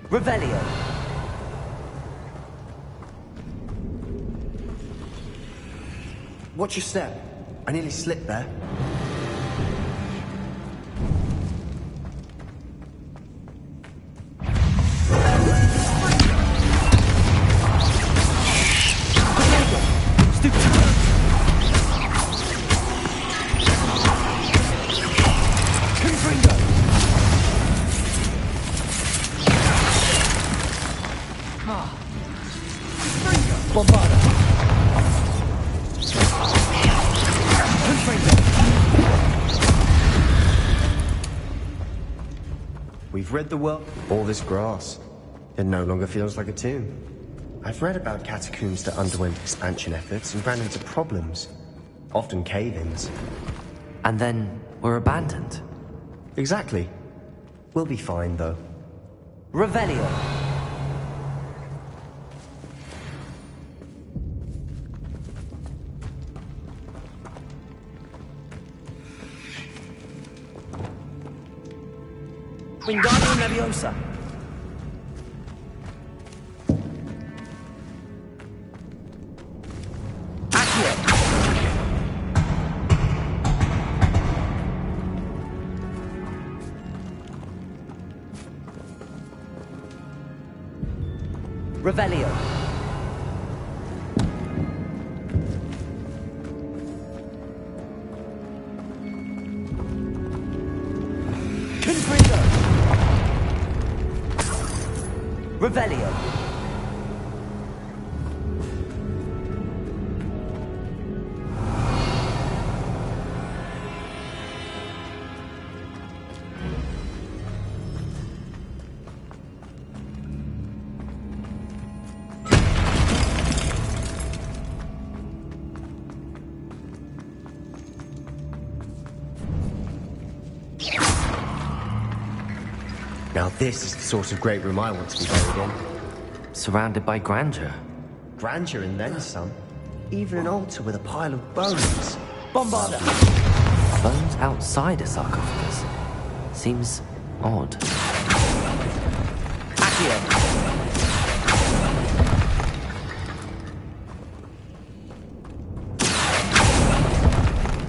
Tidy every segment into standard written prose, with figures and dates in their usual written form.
Revelio. Watch your step. I nearly slipped there. We've read the world. All this grass. It no longer feels like a tomb. I've read about catacombs that underwent expansion efforts and ran into problems. Often cave-ins. And then were abandoned. Exactly. We'll be fine, though. Revelio. Wingardium Leviosa. Accio. Revelio. Confringo. Revelio. Now this is the sort of great room I want to be buried in. Surrounded by grandeur. Grandeur and then some. Even an altar with a pile of bones. Bombarda. Bones outside a sarcophagus. Seems odd. Accio.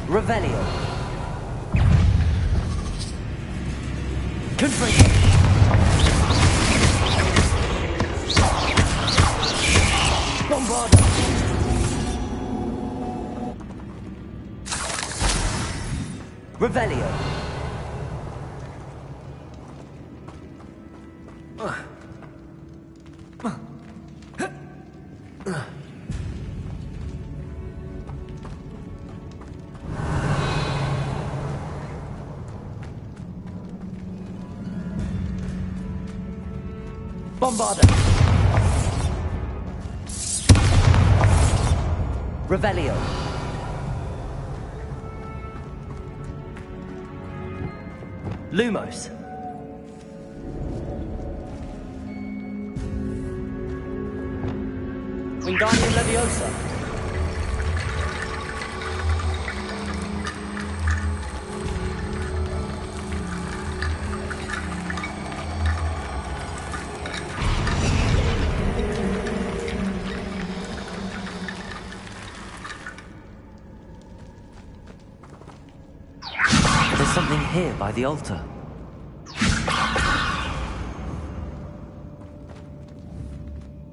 Revelio. Confringo. Bombarda. Revelio. Bombarda. Revelio. Lumos. Wingardium Leviosa. There's something here by the altar.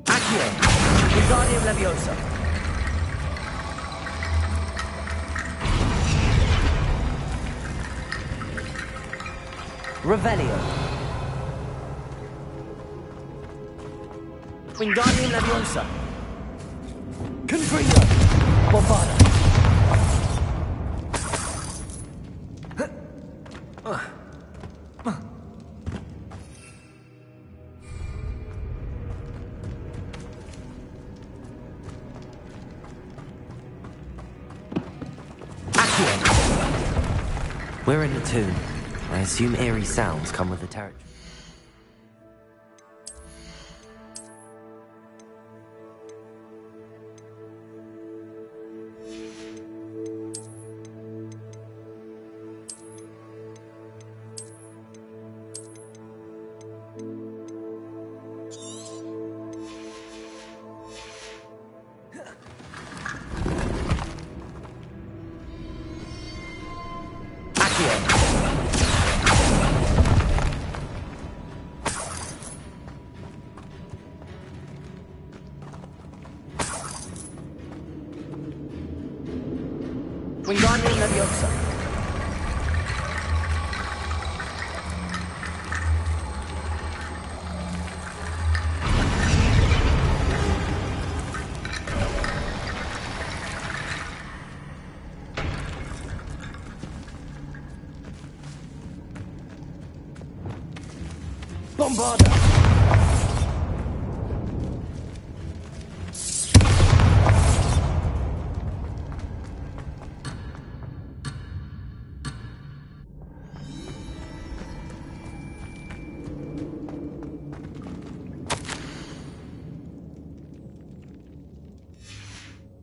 Accio. Wingardium Leviosa. Revelio. Wingardium Leviosa. Confringo. Bombarda. We're in the tomb. I assume eerie sounds come with the territory. Wingardium Leviosa. Bombarda!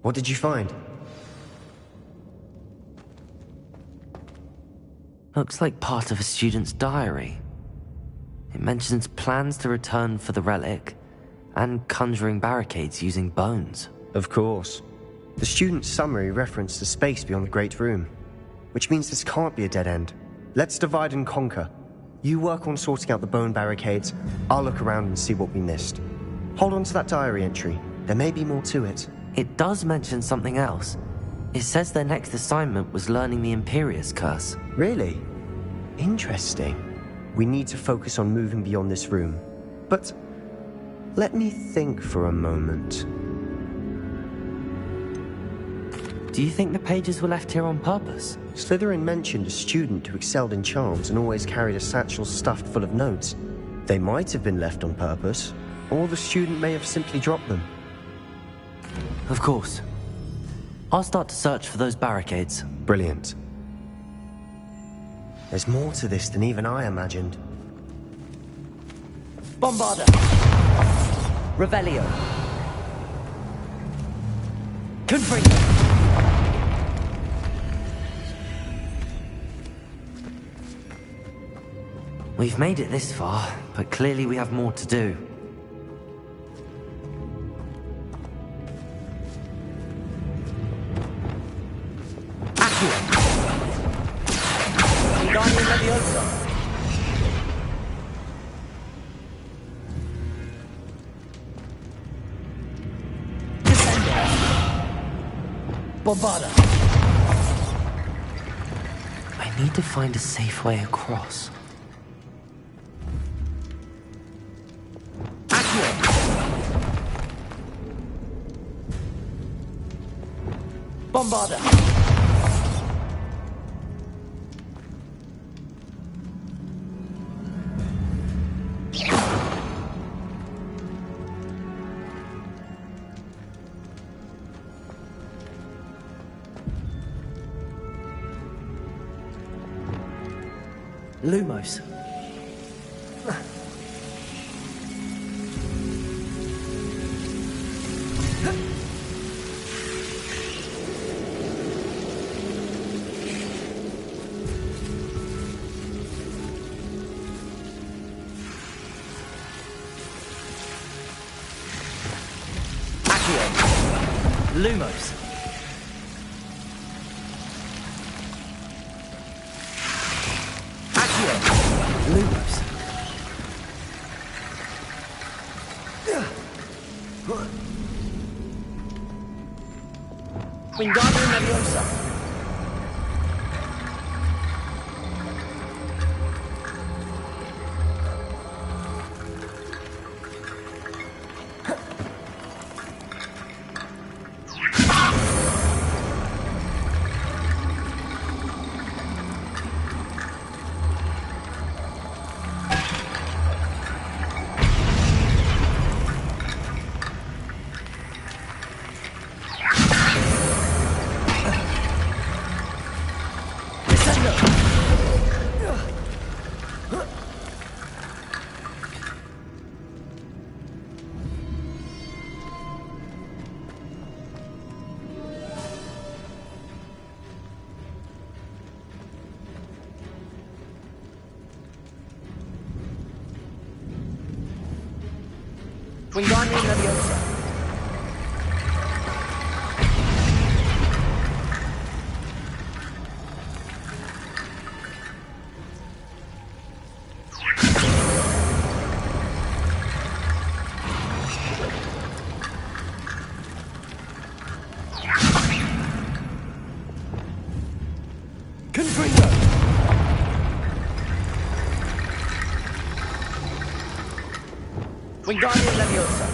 What did you find? Looks like part of a student's diary. It mentions plans to return for the relic and conjuring barricades using bones. Of course. The student's summary referenced the space beyond the Great Room, which means this can't be a dead end. Let's divide and conquer. You work on sorting out the bone barricades, I'll look around and see what we missed. Hold on to that diary entry. There may be more to it. It does mention something else. It says their next assignment was learning the Imperius Curse. Really? Interesting. We need to focus on moving beyond this room. But let me think for a moment. Do you think the pages were left here on purpose? Slytherin mentioned a student who excelled in charms and always carried a satchel stuffed full of notes. They might have been left on purpose, or the student may have simply dropped them. Of course. I'll start to search for those barricades. Brilliant. There's more to this than even I imagined. Bombarda! Revelio. Confringo. We've made it this far, but clearly we have more to do. Wingardium Leviosa. Descendo. Bombarda. I need to find a safe way across. Bombarda. Lumos. Lumos. Lumos. Wingardium Leviosa. Wingardium Leviosa. Wingardium Leviosa.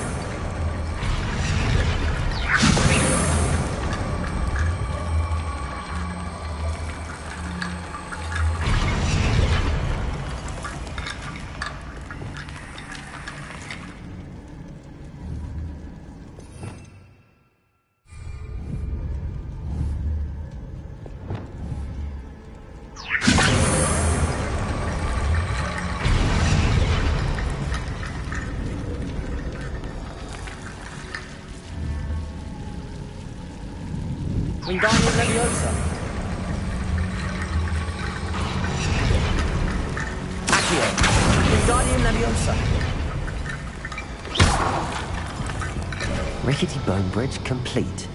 Wingardium Leviosa. Accio. Wingardium Leviosa. Rickety bone bridge complete.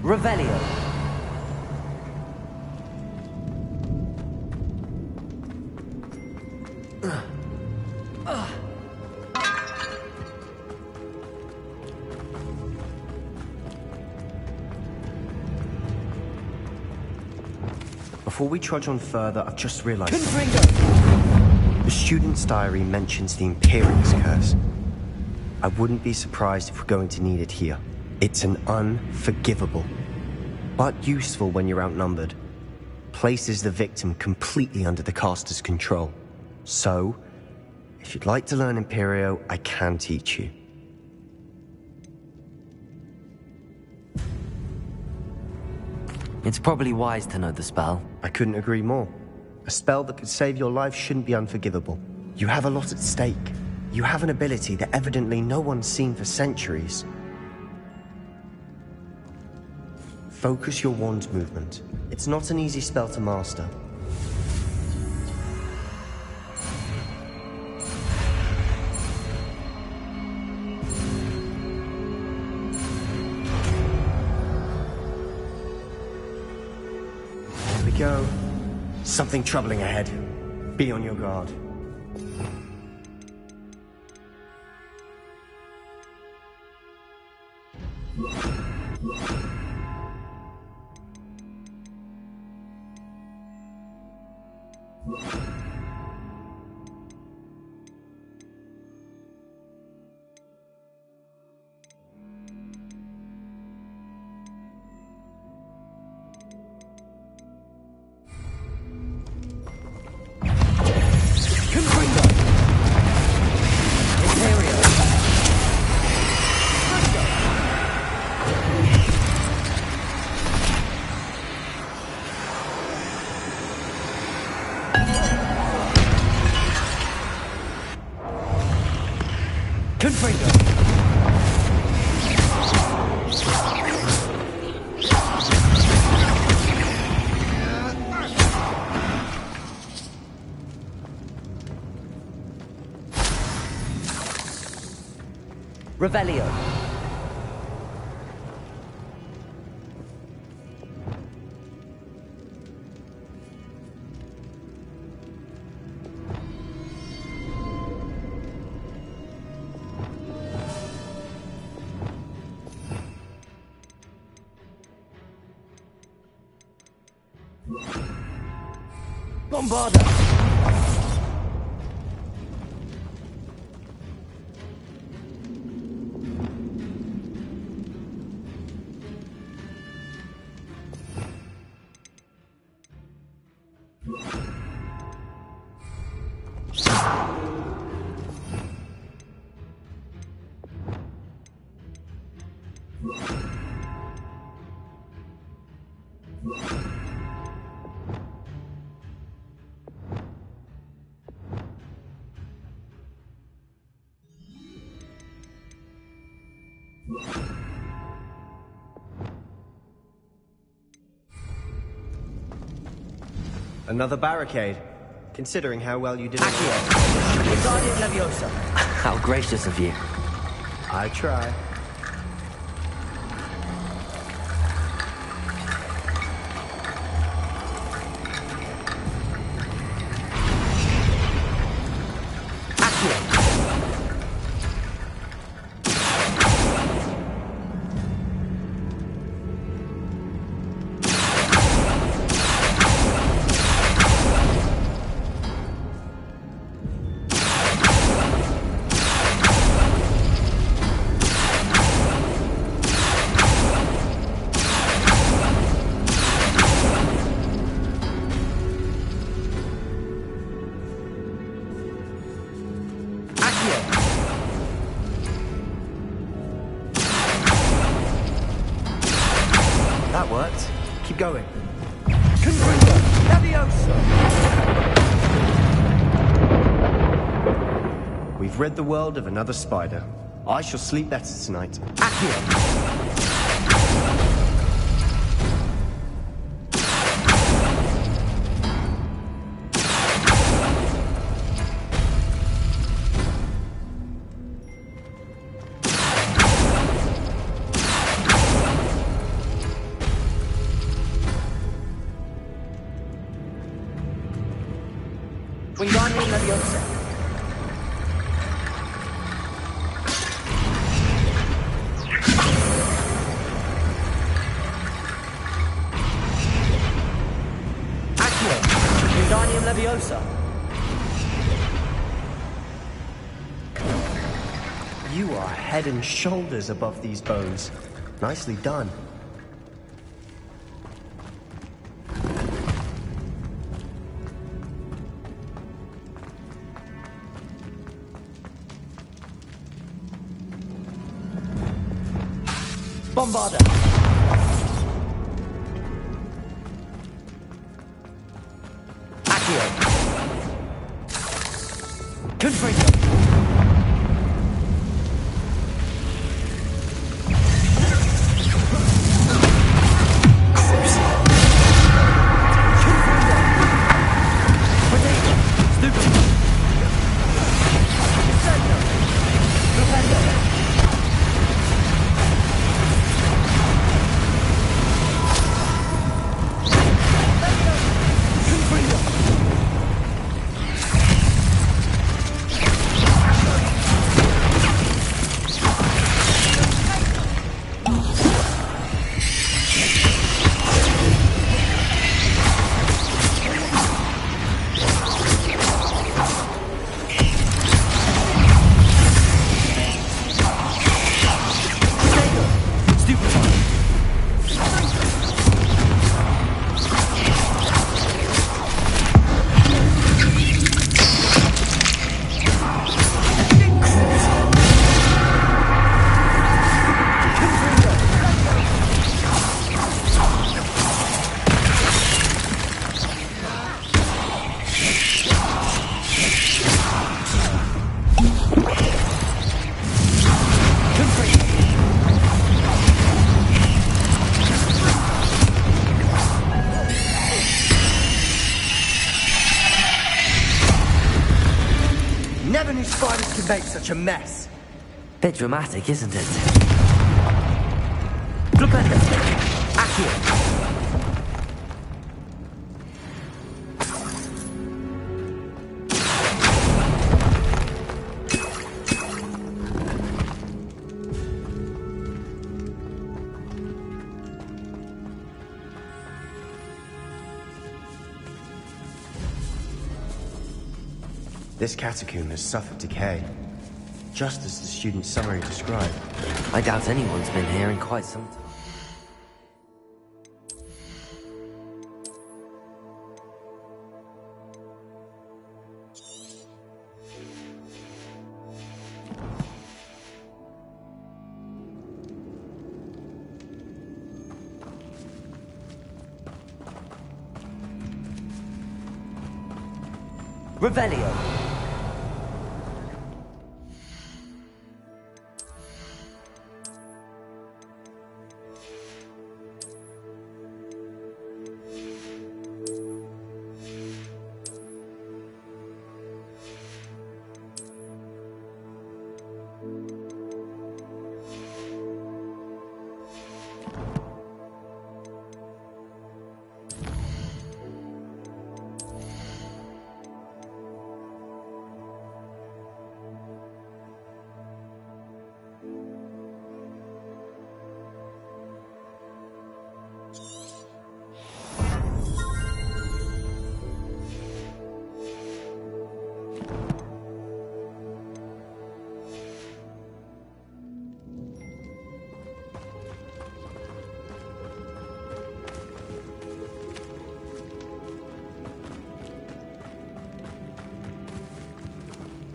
Revelio. Before we trudge on further, I've just realized... Confringo. The student's diary mentions the Imperius Curse. I wouldn't be surprised if we're going to need it here. It's an unforgivable, but useful when you're outnumbered. Places the victim completely under the caster's control. So, if you'd like to learn Imperio, I can teach you. It's probably wise to know the spell. I couldn't agree more. A spell that could save your life shouldn't be unforgivable. You have a lot at stake. You have an ability that evidently no one's seen for centuries. Focus your wand movement. It's not an easy spell to master. There we go. Something troubling ahead. Be on your guard. Revelio. Bombarda. Another barricade. Considering how well you did it. Accio. Wingardium Leviosa. How gracious of you. I try. Accio. That worked. Keep going. Confringo. Leviosa. We've rid the world of another spider. I shall sleep better tonight. Accio. Wingardium Leviosa. Accio. Wingardium Leviosa. You are head and shoulders above these bones. Nicely done. Bombarda. Accio. Confringo. Never knew spiders could make such a mess. Bit dramatic, isn't it? Flipendo. Accio. This catacomb has suffered decay, just as the student's summary described. I doubt anyone's been here in quite some time. Revelio.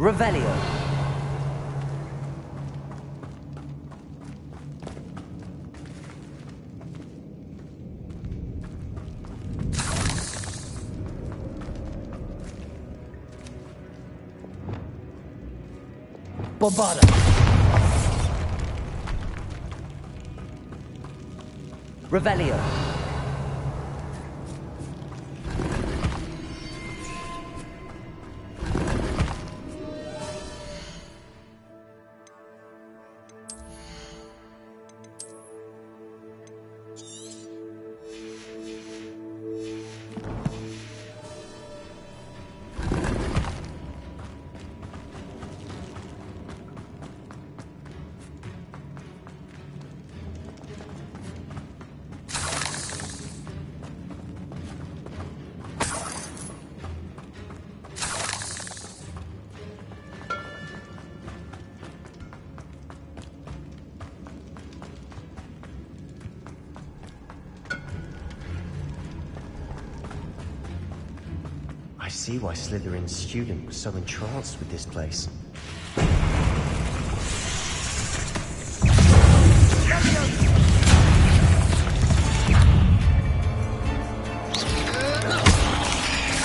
Revelio. Bombarda. Revelio. I see why Slytherin's student was so entranced with this place.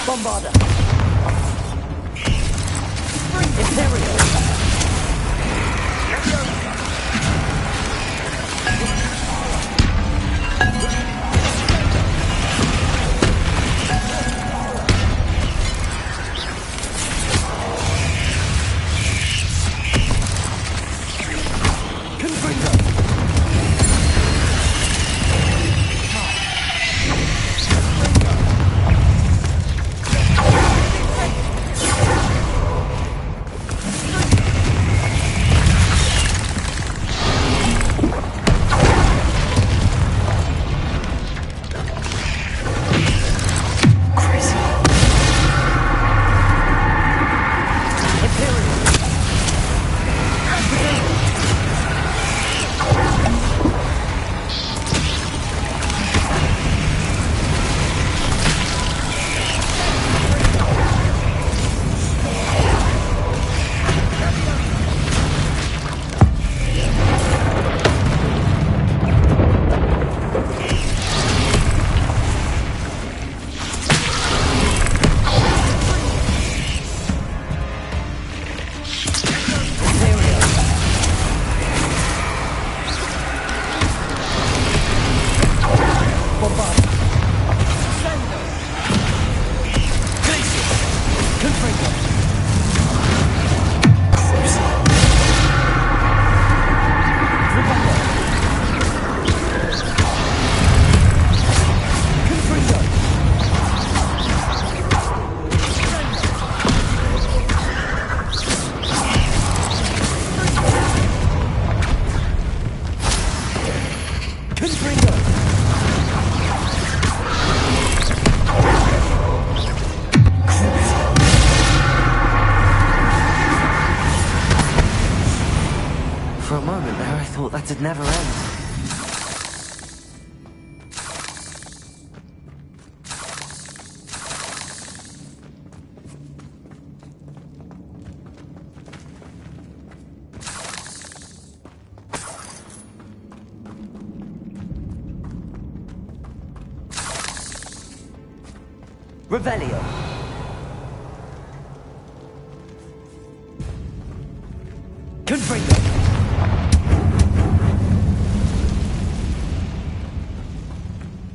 Bombarda. Imperial. For a moment there, I thought that'd never end. Revelio. Confringo.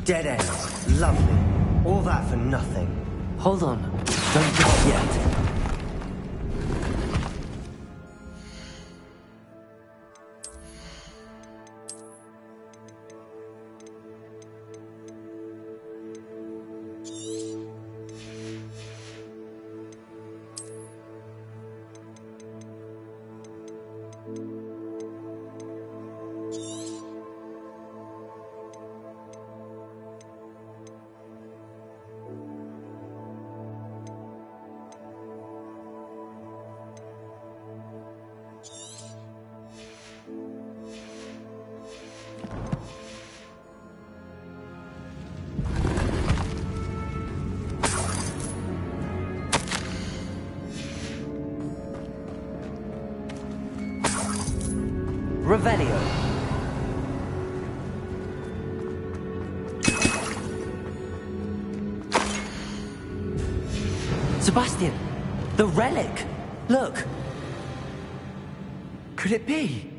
Dead end. Lovely. All that for nothing. Hold on. Don't just yet. Revelio. Sebastian! The relic! Look! Could it be?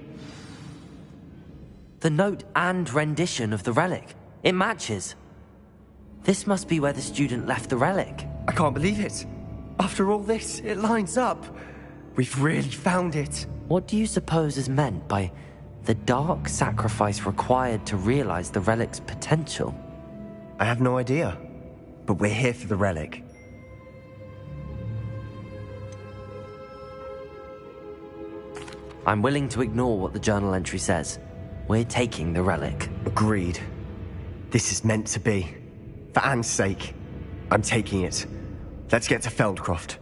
The note and rendition of the relic. It matches. This must be where the student left the relic. I can't believe it. After all this, it lines up. We've really found it. What do you suppose is meant by the dark sacrifice required to realize the relic's potential? I have no idea. But we're here for the relic. I'm willing to ignore what the journal entry says. We're taking the relic. Agreed. This is meant to be. For Anne's sake, I'm taking it. Let's get to Feldcroft.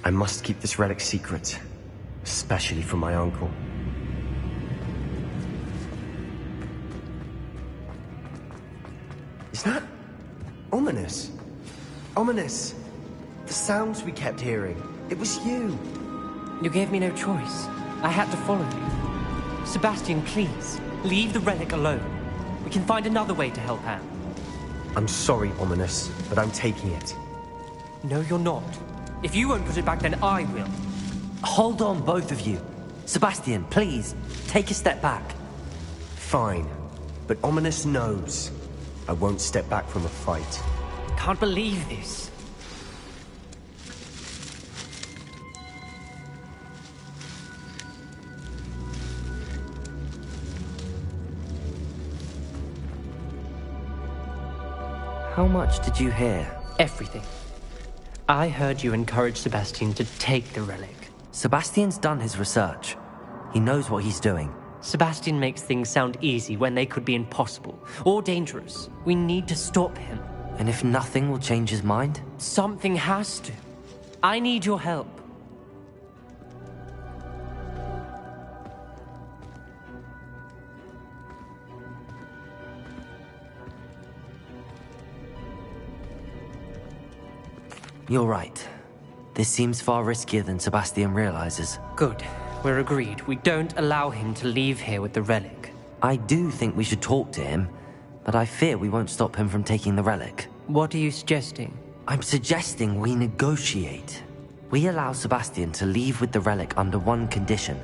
I must keep this relic secret, especially from my uncle. Is that ominous? Ominous. The sounds we kept hearing. It was you. You gave me no choice. I had to follow you. Sebastian, please, leave the relic alone. We can find another way to help Anne. I'm sorry, Ominous, but I'm taking it. No, you're not. If you won't put it back, then I will. Hold on, both of you. Sebastian, please, take a step back. Fine, but Ominous knows I won't step back from a fight. Can't believe this. How much did you hear? Everything. I heard you encourage Sebastian to take the relic. Sebastian's done his research. He knows what he's doing. Sebastian makes things sound easy when they could be impossible or dangerous. We need to stop him. And if nothing will change his mind? Something has to. I need your help. You're right. This seems far riskier than Sebastian realizes. Good. We're agreed. We don't allow him to leave here with the relic. I do think we should talk to him, but I fear we won't stop him from taking the relic. What are you suggesting? I'm suggesting we negotiate. We allow Sebastian to leave with the relic under one condition.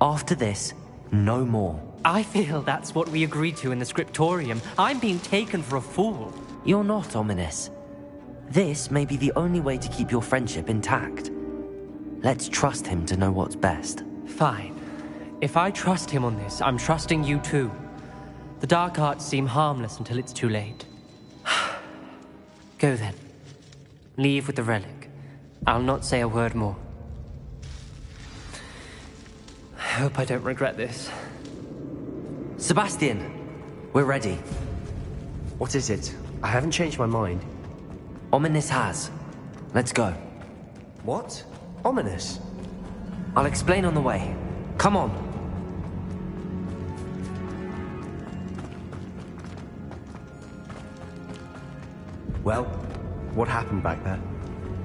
After this, no more. I feel that's what we agreed to in the scriptorium. I'm being taken for a fool. You're not, Ominous. This may be the only way to keep your friendship intact. Let's trust him to know what's best. Fine. If I trust him on this, I'm trusting you too. The dark arts seem harmless until it's too late. Go then. Leave with the relic. I'll not say a word more. I hope I don't regret this. Sebastian, we're ready. What is it? I haven't changed my mind. Ominous has. Let's go. What? Ominous? I'll explain on the way. Come on. Well, what happened back there?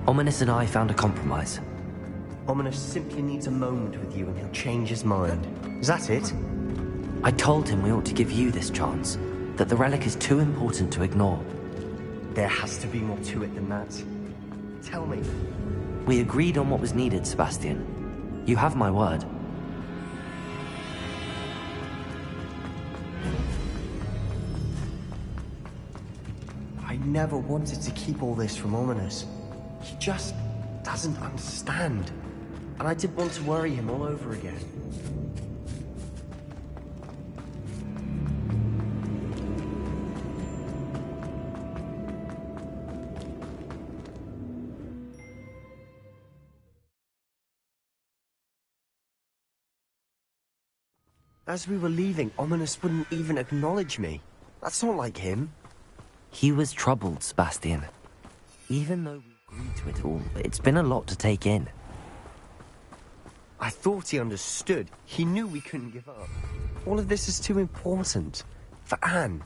Ominous and I found a compromise. Ominous simply needs a moment with you and he'll change his mind. Is that it? I told him we ought to give you this chance, that the relic is too important to ignore. There has to be more to it than that. Tell me. We agreed on what was needed, Sebastian. You have my word. I never wanted to keep all this from Ominous. He just doesn't understand. And I didn't want to worry him all over again. As we were leaving, Ominous wouldn't even acknowledge me. That's not like him. He was troubled, Sebastian. Even though we agreed to it all, it's been a lot to take in. I thought he understood. He knew we couldn't give up. All of this is too important. For Anne.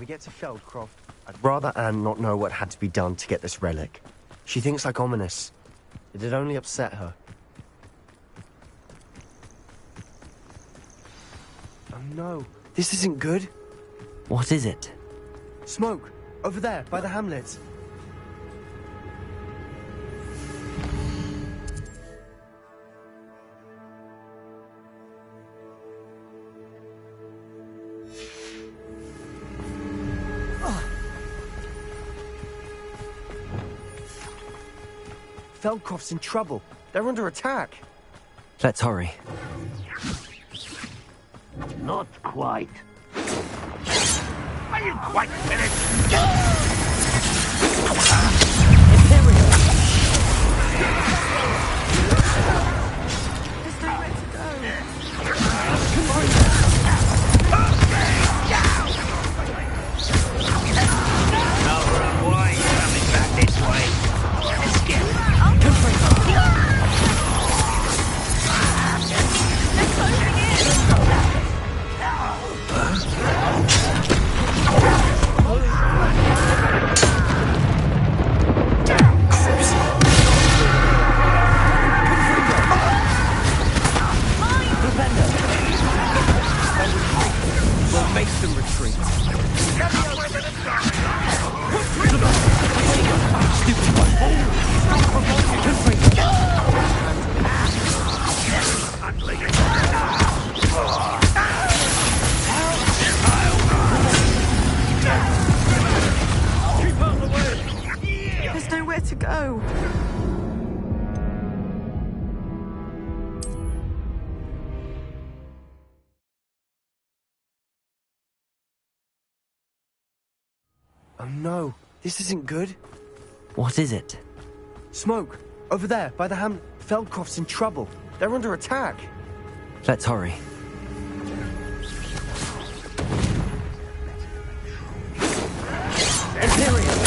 we get to Feldcroft, I'd rather Anne not know what had to be done to get this relic. She thinks like ominous. It'd only upset her. Oh no, this isn't good. What is it? Smoke! Over there, by the hamlet. Feldcroft's in trouble. They're under attack. Let's hurry. Not quite. Are you quite finished? There's nowhere to go. Oh no, this isn't good. What is it? Smoke! Over there, by the Feldcroft's in trouble. They're under attack. Let's hurry. Imperium!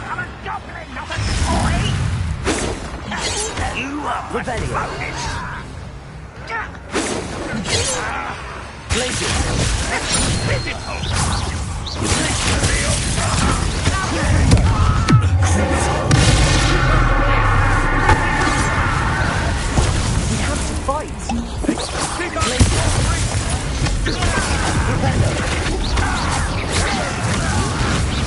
I'm a goblin, not a toy! You are Rebellion! We have to fight!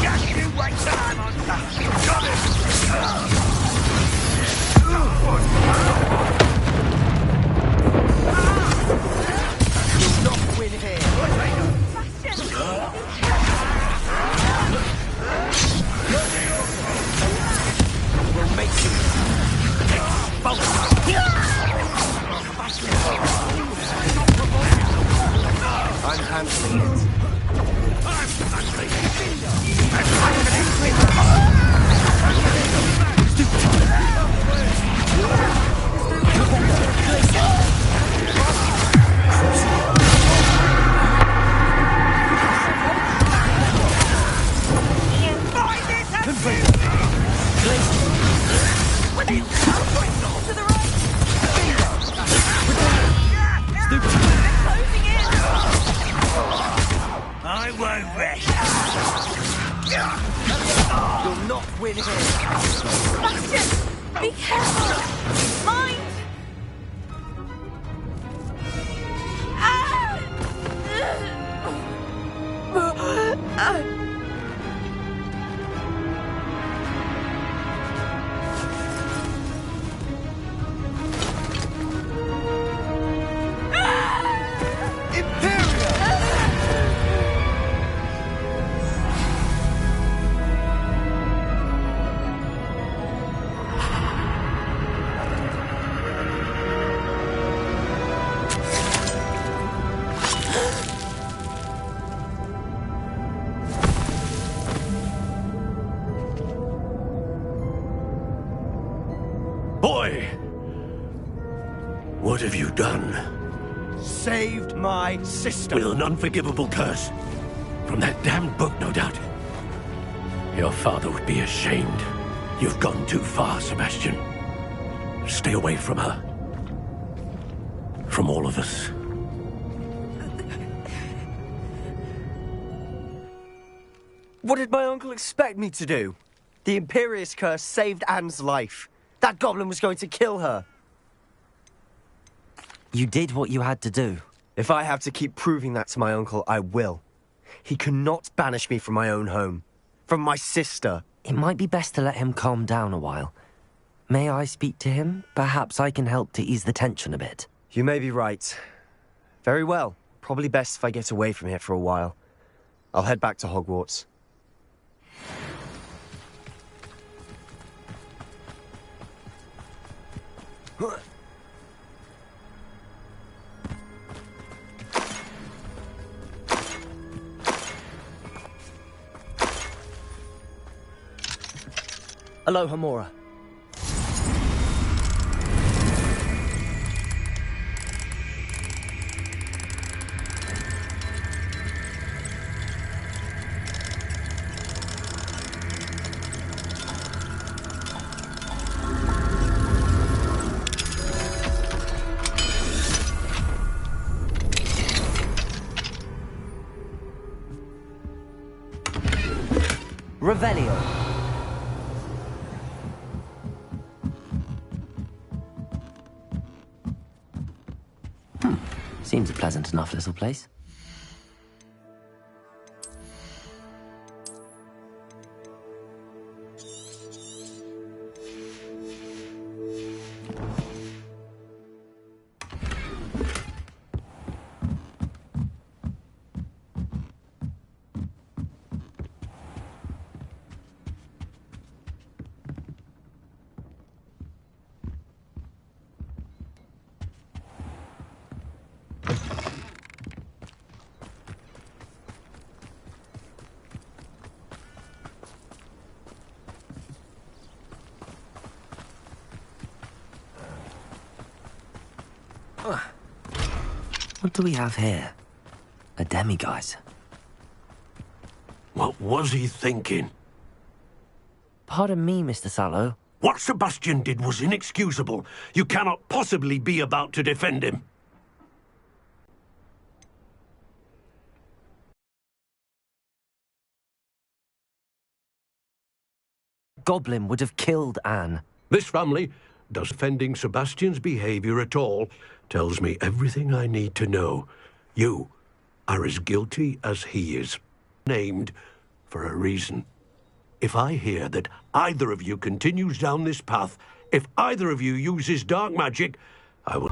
Just you wait till I'm on top. Got it! You'll not win here! We'll make you I'm handling it. I won't rest. You'll not win here. Bastion! Be careful! Mind! Boy! What have you done? Saved my sister. With an unforgivable curse. From that damned book, no doubt. Your father would be ashamed. You've gone too far, Sebastian. Stay away from her. From all of us. What did my uncle expect me to do? The Imperius curse saved Anne's life. That goblin was going to kill her. You did what you had to do. If I have to keep proving that to my uncle, I will. He cannot banish me from my own home. From my sister. It might be best to let him calm down a while. May I speak to him? Perhaps I can help to ease the tension a bit. You may be right. Very well. Probably best if I get away from here for a while. I'll head back to Hogwarts. Alohomora. Revelio. Seems a pleasant enough little place. What do we have here? A demiguise. What was he thinking? Pardon me, Mr. Sallow. What Sebastian did was inexcusable. You cannot possibly be about to defend him. Goblin would have killed Anne. This family, does defending Sebastian's behavior at all, tells me everything I need to know. You are as guilty as he is. Named for a reason. If I hear that either of you continues down this path, if either of you uses dark magic, I will...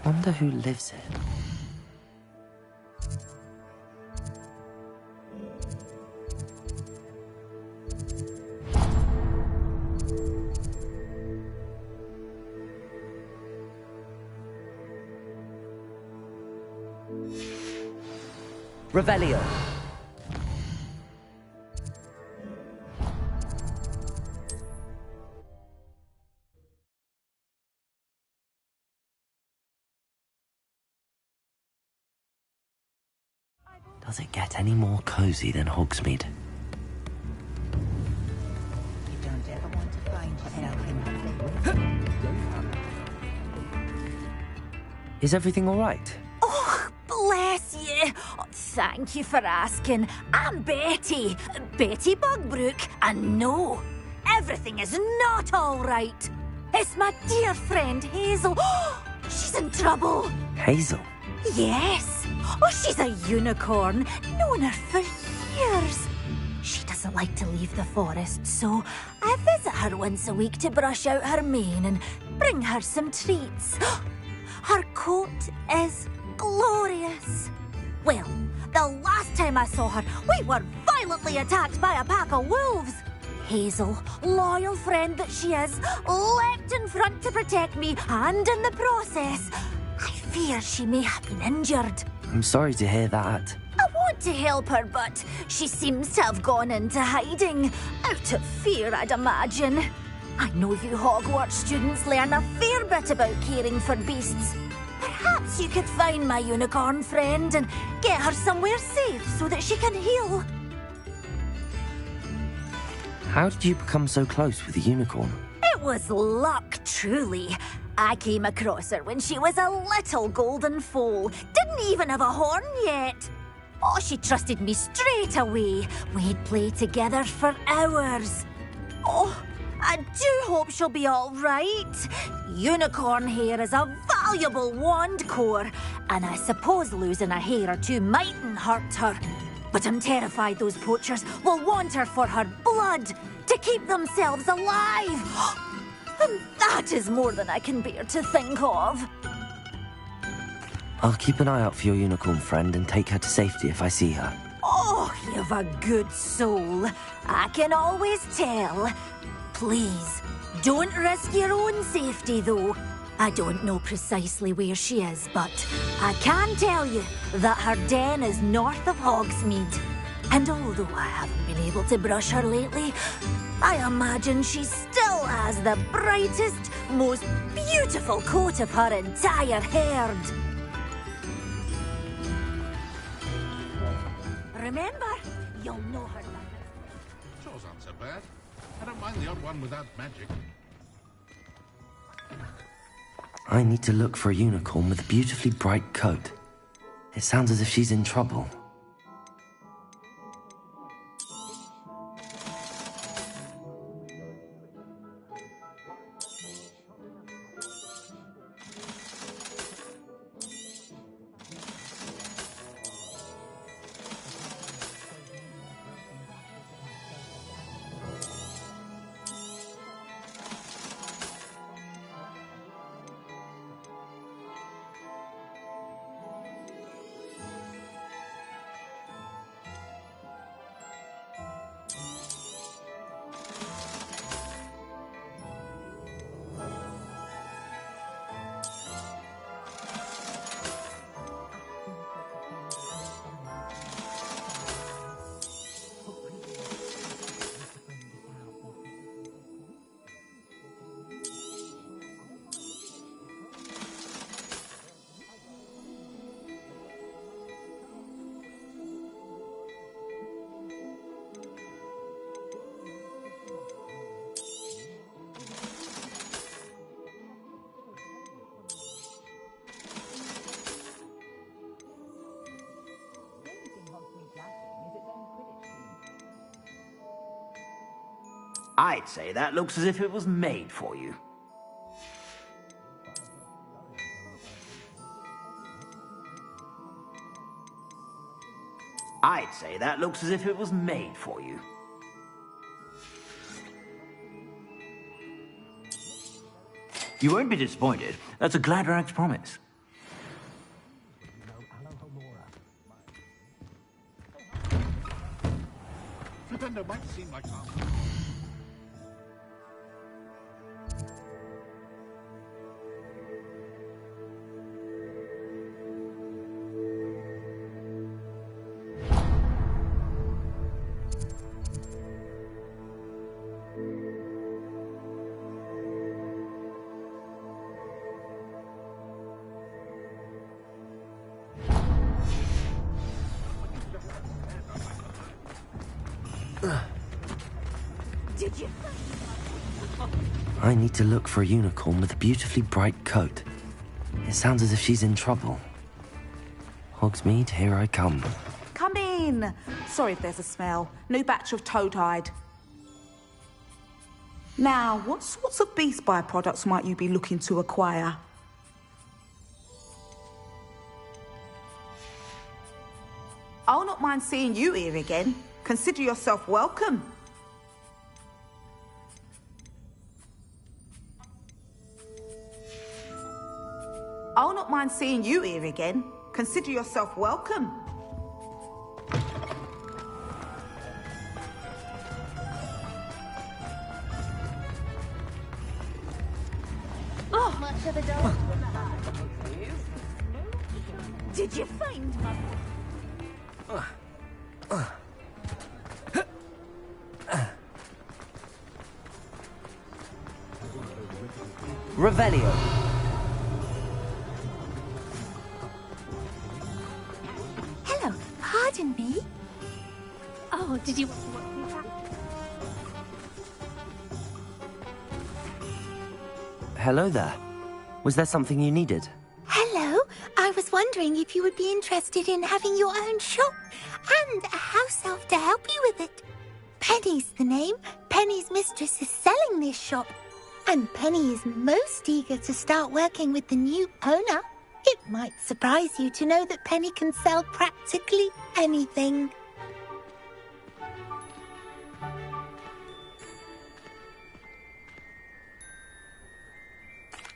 Wonder who lives here. Revelio. Does it get any more cozy than Hogsmeade? You don't ever want to find yourself in Is everything all right? Oh, bless you. Oh, thank you for asking. I'm Betty. Betty Bugbrook. And no, everything is not all right. It's my dear friend Hazel. Oh, she's in trouble. Hazel? Yes. Oh, she's a unicorn. Known her for years. She doesn't like to leave the forest, so I visit her once a week to brush out her mane and bring her some treats. Her coat is glorious. Well, the last time I saw her, we were violently attacked by a pack of wolves. Hazel, loyal friend that she is, leapt in front to protect me, and in the process, I fear she may have been injured. I'm sorry to hear that. I want to help her, but she seems to have gone into hiding. Out of fear, I'd imagine. I know you Hogwarts students learn a fair bit about caring for beasts. Perhaps you could find my unicorn friend and get her somewhere safe so that she can heal. How did you become so close with the unicorn? It was luck, truly. I came across her when she was a little golden foal. Didn't even have a horn yet. Oh, she trusted me straight away. We'd play together for hours. Oh, I do hope she'll be all right. Unicorn hair is a valuable wand core, and I suppose losing a hair or two mightn't hurt her. But I'm terrified those poachers will want her for her blood, to keep themselves alive. And that is more than I can bear to think of. I'll keep an eye out for your unicorn friend and take her to safety if I see her. Oh, you've a good soul. I can always tell. Please, don't risk your own safety, though. I don't know precisely where she is, but I can tell you that her den is north of Hogsmeade. And although I haven't been able to brush her lately, I imagine she still has the brightest, most beautiful coat of her entire herd. Remember, you'll know her. Chores aren't so bad. I don't mind the odd one without magic. I need to look for a unicorn with a beautifully bright coat. It sounds as if she's in trouble. I'd say that looks as if it was made for you. I'd say that looks as if it was made for you. You won't be disappointed. That's a Gladrax promise. Flipendo might seem like us. Did you? I need to look for a unicorn with a beautifully bright coat. It sounds as if she's in trouble. Hogsmeade, here I come. Come in. Sorry if there's a smell. New batch of toad-hide. Now, what sorts of beast byproducts might you be looking to acquire? I'll not mind seeing you here again. Consider yourself welcome. I'll not mind seeing you here again. Consider yourself welcome. Oh, much of a dog. Did you find my... Revelio. Hello, pardon me? Oh, did you want to watch me? hello there. Was there something you needed? Hello. I was wondering if you would be interested in having your own shop and a house elf to help you with it. Penny's the name. Penny's mistress is selling this shop. And Penny is most eager to start working with the new owner. It might surprise you to know that Penny can sell practically anything.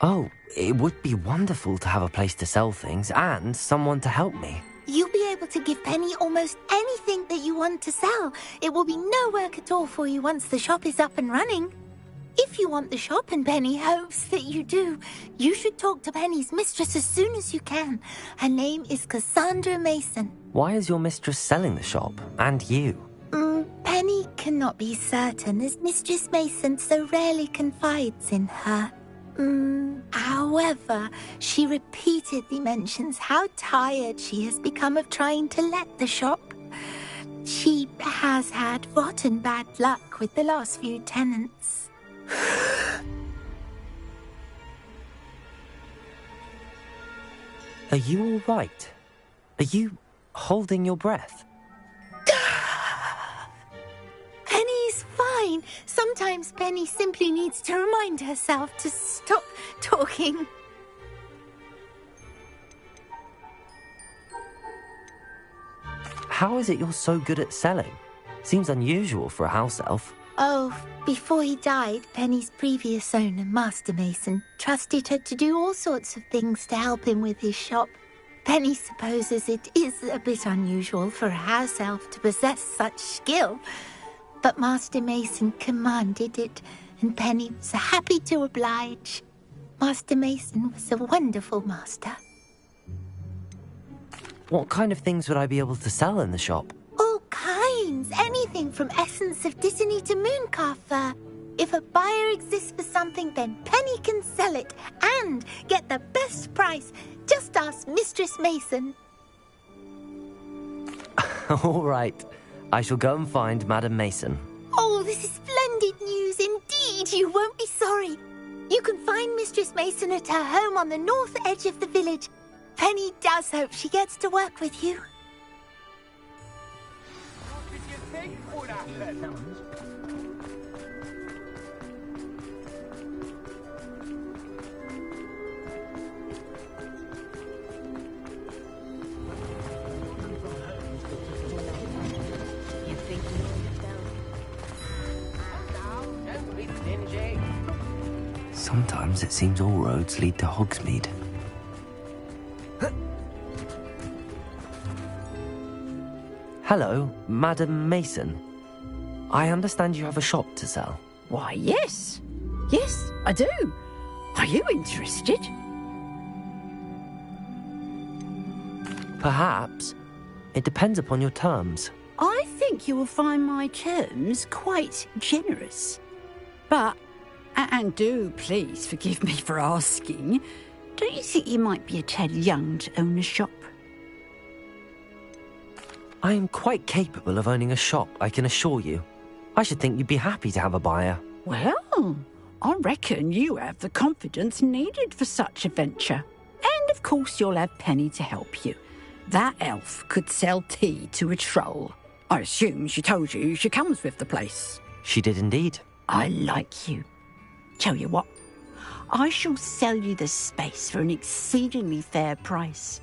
Oh, it would be wonderful to have a place to sell things and someone to help me. You'll be able to give Penny almost anything that you want to sell. It will be no work at all for you once the shop is up and running. If you want the shop, and Penny hopes that you do, you should talk to Penny's mistress as soon as you can. Her name is Cassandra Mason. Why is your mistress selling the shop? And you? Penny cannot be certain, as Mistress Mason so rarely confides in her. However, she repeatedly mentions how tired she has become of trying to let the shop. She has had rotten bad luck with the last few tenants. Are you all right? Are you holding your breath? Penny's fine. Sometimes Penny simply needs to remind herself to stop talking. How is it you're so good at selling? Seems unusual for a house elf. Oh, before he died, Penny's previous owner, Master Mason, trusted her to do all sorts of things to help him with his shop. Penny supposes it is a bit unusual for a house elf to possess such skill, but Master Mason commanded it, and Penny was happy to oblige. Master Mason was a wonderful master. What kind of things would I be able to sell in the shop? All kinds. Anything from essence of Disney to Mooncalf fur. If a buyer exists for something, then Penny can sell it and get the best price. Just ask Mistress Mason. All right. I shall go and find Madam Mason. Oh, this is splendid news indeed. You won't be sorry. You can find Mistress Mason at her home on the north edge of the village. Penny does hope she gets to work with you. What did you think would happen? Sometimes it seems all roads lead to Hogsmeade. Hello, Madam Mason. I understand you have a shop to sell. Why, yes. Yes, I do. Are you interested? Perhaps. It depends upon your terms. I think you will find my terms quite generous. But, and do please forgive me for asking, don't you think you might be a tad young to own a shop? I am quite capable of owning a shop, I can assure you. I should think you'd be happy to have a buyer. Well, I reckon you have the confidence needed for such a venture. And of course you'll have Penny to help you. That elf could sell tea to a troll. I assume she told you she comes with the place. She did indeed. I like you. Tell you what, I shall sell you the space for an exceedingly fair price.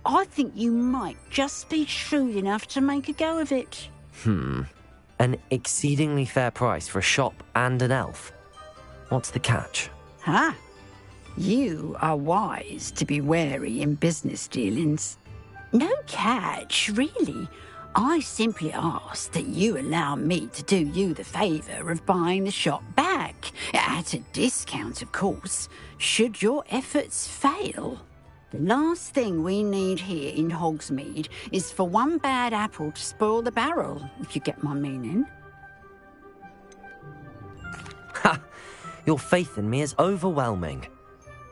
I think you might just be shrewd enough to make a go of it. An exceedingly fair price for a shop and an elf. What's the catch? Huh? You are wise to be wary in business dealings. No catch, really. I simply ask that you allow me to do you the favour of buying the shop back, at a discount, of course, should your efforts fail. The last thing we need here in Hogsmeade is for one bad apple to spoil the barrel, if you get my meaning. Ha! Your faith in me is overwhelming.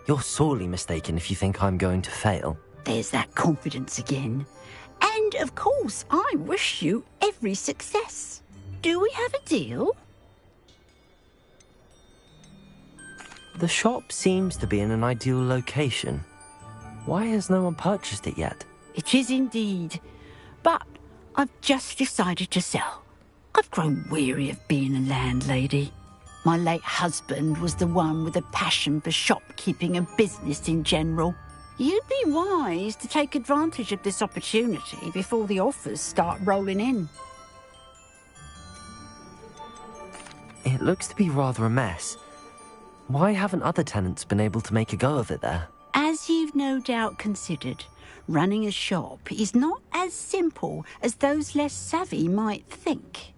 You're sorely mistaken if you think I'm going to fail. There's that confidence again. And, of course, I wish you every success. Do we have a deal? The shop seems to be in an ideal location. Why has no one purchased it yet? It is indeed. But I've just decided to sell. I've grown weary of being a landlady. My late husband was the one with a passion for shopkeeping and business in general. You'd be wise to take advantage of this opportunity before the offers start rolling in. It looks to be rather a mess. Why haven't other tenants been able to make a go of it there? As you've no doubt considered, running a shop is not as simple as those less savvy might think.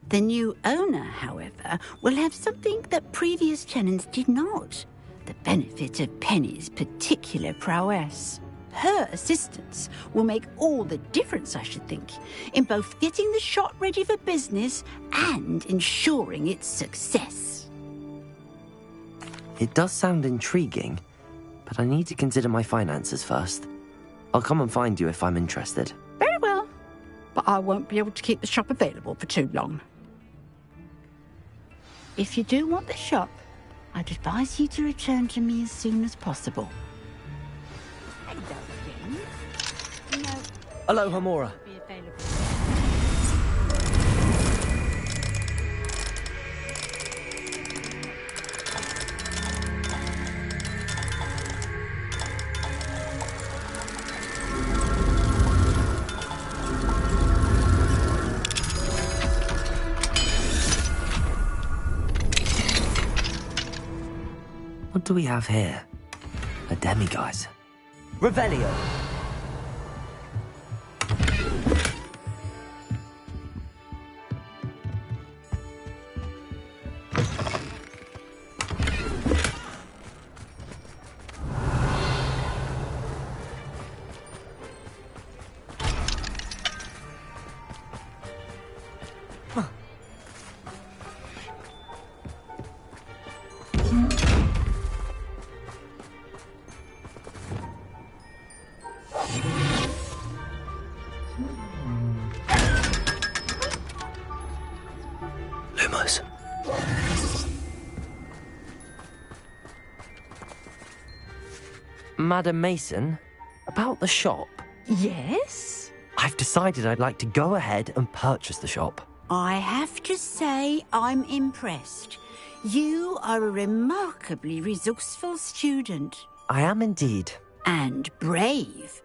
The new owner, however, will have something that previous tenants did not. The benefit of Penny's particular prowess. Her assistance will make all the difference, I should think, in both getting the shop ready for business and ensuring its success. It does sound intriguing, but I need to consider my finances first. I'll come and find you if I'm interested. Very well, but I won't be able to keep the shop available for too long. If you do want the shop, I'd advise you to return to me as soon as possible. Hello, Hamura. What do we have here? A demiguise. Revelio! Lumos. Madam Mason, about the shop. Yes? I've decided I'd like to go ahead and purchase the shop. I have to say I'm impressed. You are a remarkably resourceful student. I am indeed. And brave.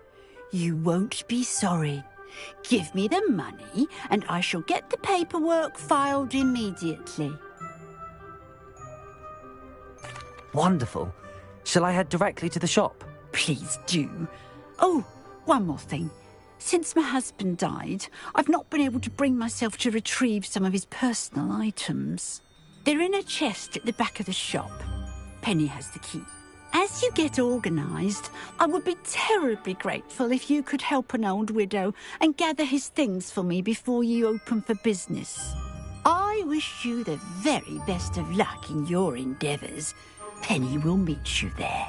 You won't be sorry. Give me the money, and I shall get the paperwork filed immediately. Wonderful. Shall I head directly to the shop? Please do. Oh, one more thing. Since my husband died, I've not been able to bring myself to retrieve some of his personal items. They're in a chest at the back of the shop. Penny has the key. As you get organised, I would be terribly grateful if you could help an old widow and gather his things for me before you open for business. I wish you the very best of luck in your endeavours. Penny will meet you there.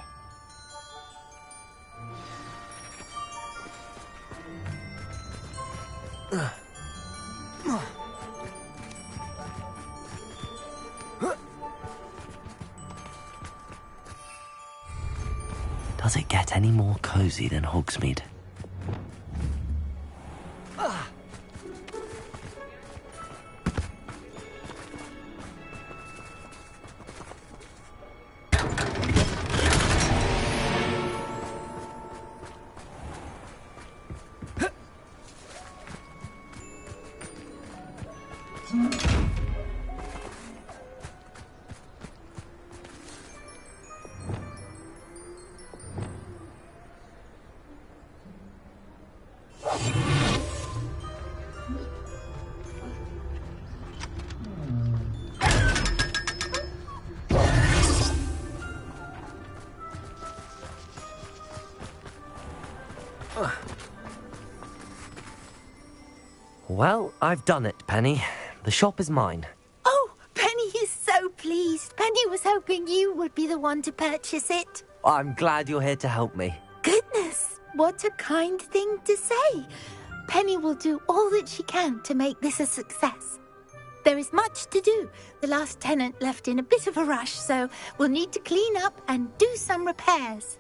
Does it get any more cosy than Hogsmeade? Well, I've done it, Penny. The shop is mine. Oh, Penny is so pleased. Penny was hoping you would be the one to purchase it. I'm glad you're here to help me. Goodness, what a kind thing to say. Penny will do all that she can to make this a success. There is much to do. The last tenant left in a bit of a rush, so we'll need to clean up and do some repairs.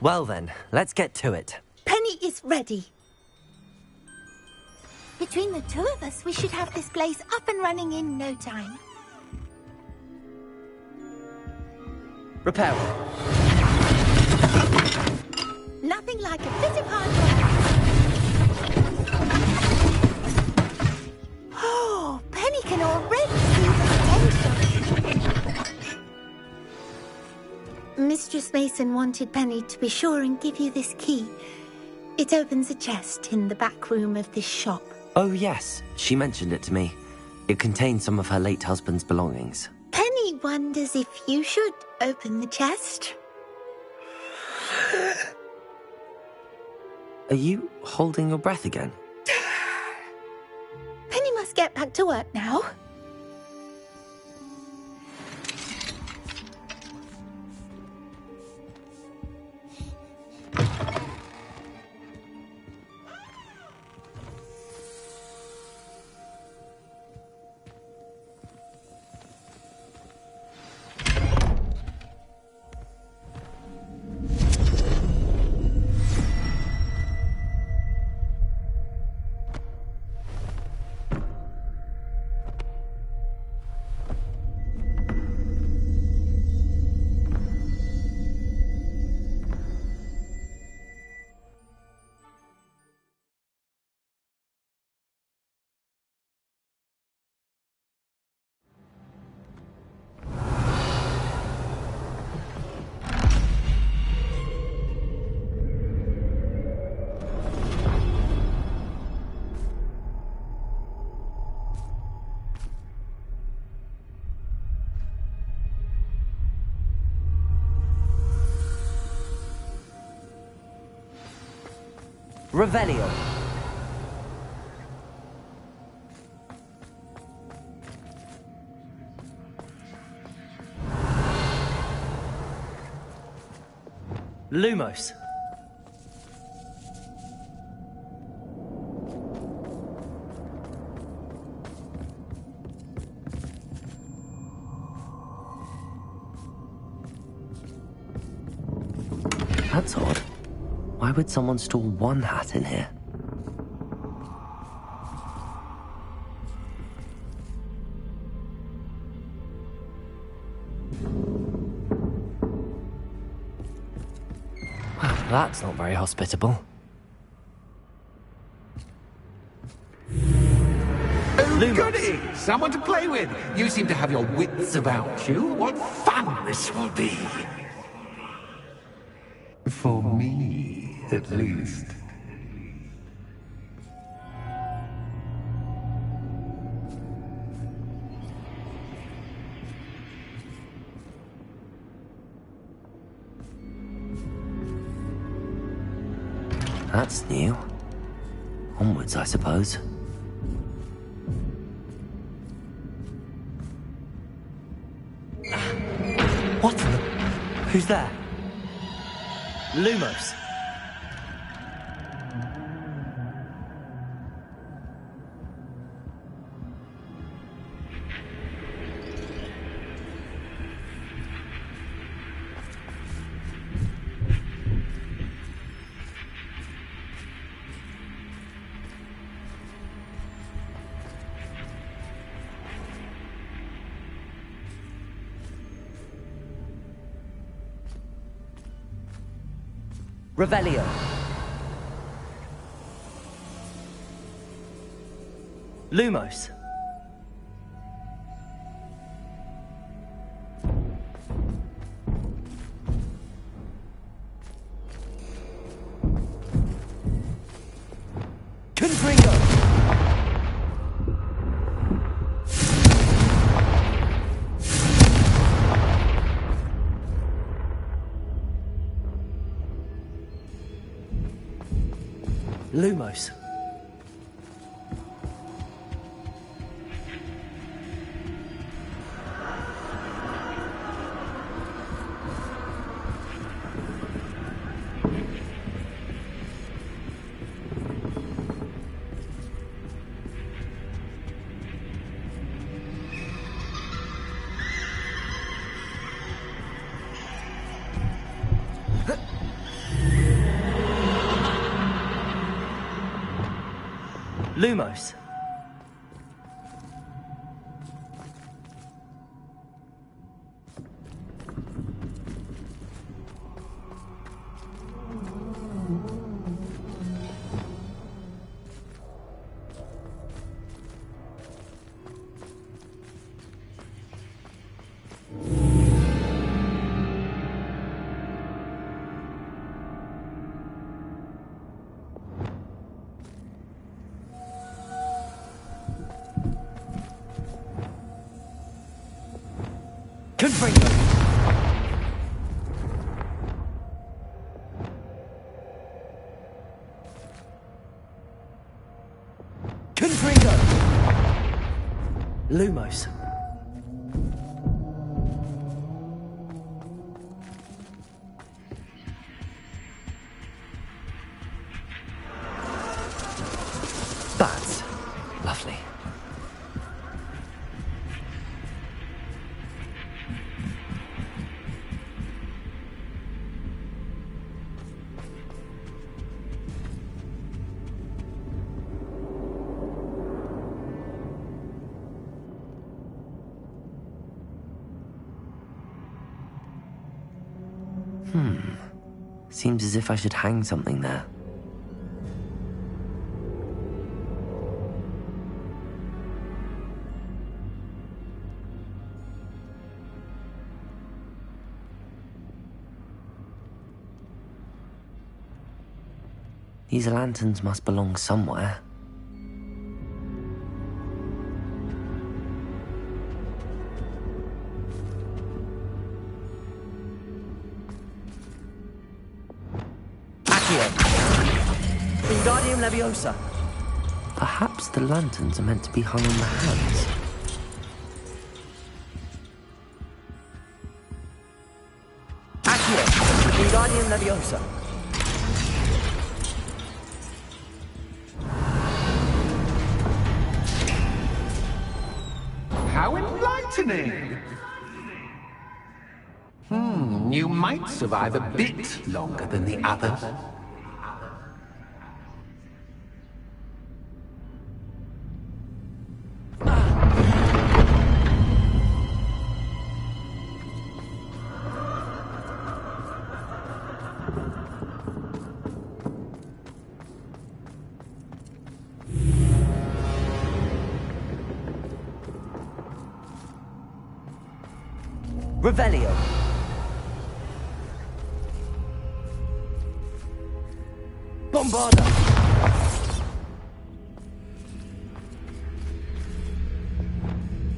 Well then, let's get to it. Penny is ready. Between the two of us, we should have this place up and running in no time. Repair. Nothing like a bit of hard work. Oh, Penny can already see the potential. Mistress Mason wanted Penny to be sure and give you this key. It opens a chest in the back room of this shop. Oh yes, she mentioned it to me. It contains some of her late husband's belongings. Penny wonders if you should open the chest. Are you holding your breath again? Penny must get back to work now. Revelio. Lumos. That's odd. Why would someone store one hat in here? Well, that's not very hospitable. Oh, goody! Someone to play with! You seem to have your wits about you. What fun this will be! For me, at least. That's new. Onwards, I suppose. What the? Who's there? Lumos. Revelio. Lumos. Confringo. Lumos. Lumos. Confringo! Confringo! Lumos. That's lovely. Seems as if I should hang something there. These lanterns must belong somewhere. Wingardium Leviosa. Perhaps the lanterns are meant to be hung on the hands. Accio! Wingardium Leviosa. How enlightening! You might survive a bit longer than the others. Revelio. Bombarda.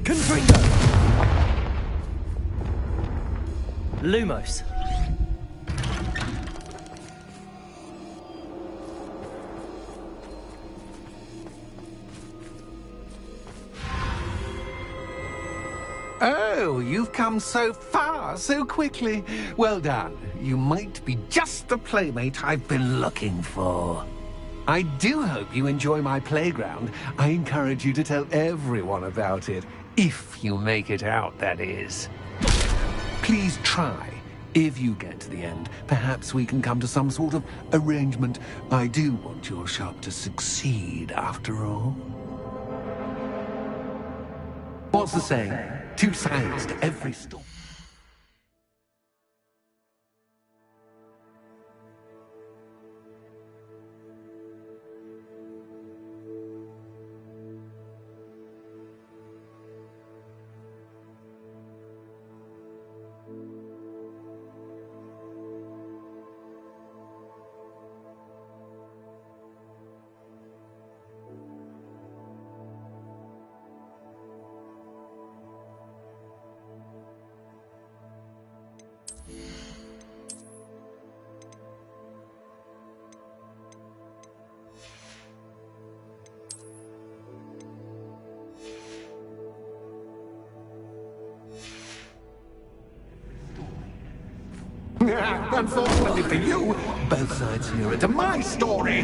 Confringo. Lumos. Oh, you've come so far so quickly. Well done. You might be just the playmate I've been looking for. I do hope you enjoy my playground. I encourage you to tell everyone about it. If you make it out, that is. Please try. If you get to the end, perhaps we can come to some sort of arrangement. I do want your shop to succeed, after all. What's the saying? Two sides to every story. Unfortunately for you, both sides hear it to my story.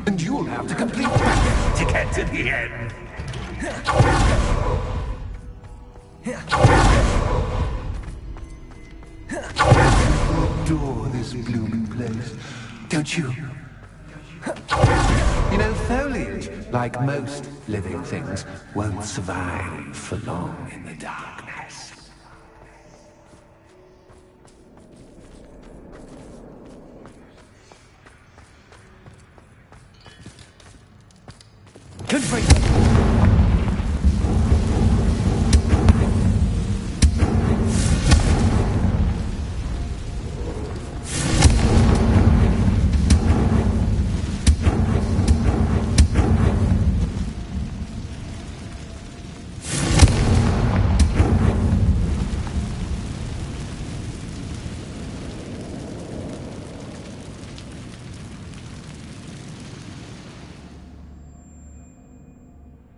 And you'll have to complete that to get to the end. You adore this blooming place, don't you? You know, like most living things, won't survive for long in the darkness. Good for you.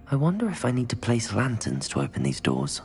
I wonder if I need to place lanterns to open these doors.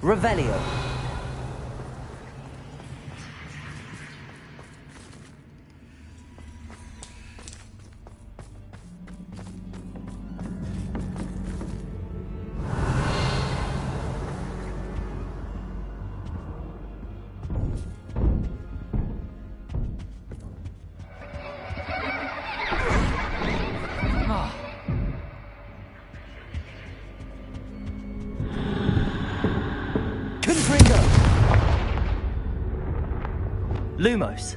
Revelio. Lumos.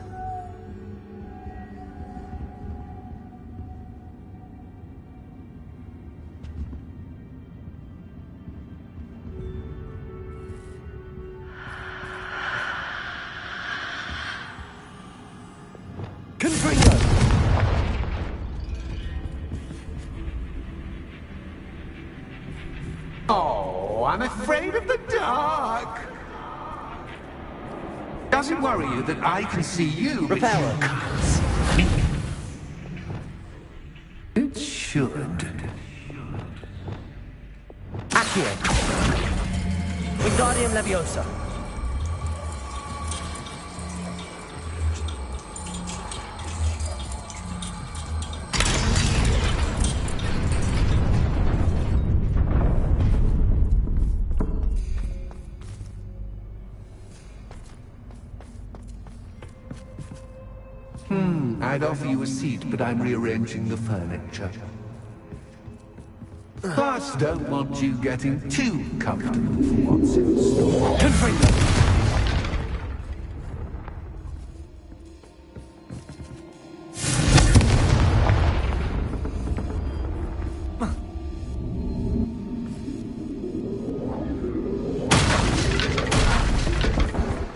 Confringo. Oh, I'm afraid of the dark. Does it worry you that I can see you, but Repel. you can't see me? It should. Accio. Wingardium Leviosa. I'd offer you a seat, but I'm rearranging the furniture. Plus, don't want you getting too comfortable for what's in store. Confringo.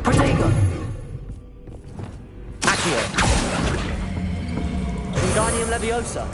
Protego. Accio. Wingardium Leviosa.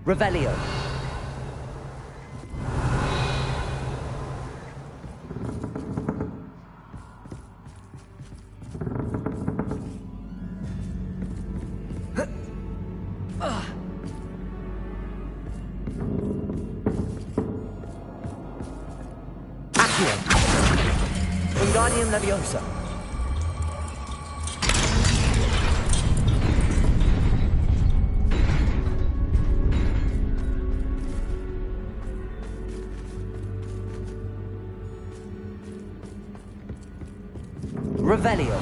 Revelio. Accio. Wingardium Leviosa. Revelio.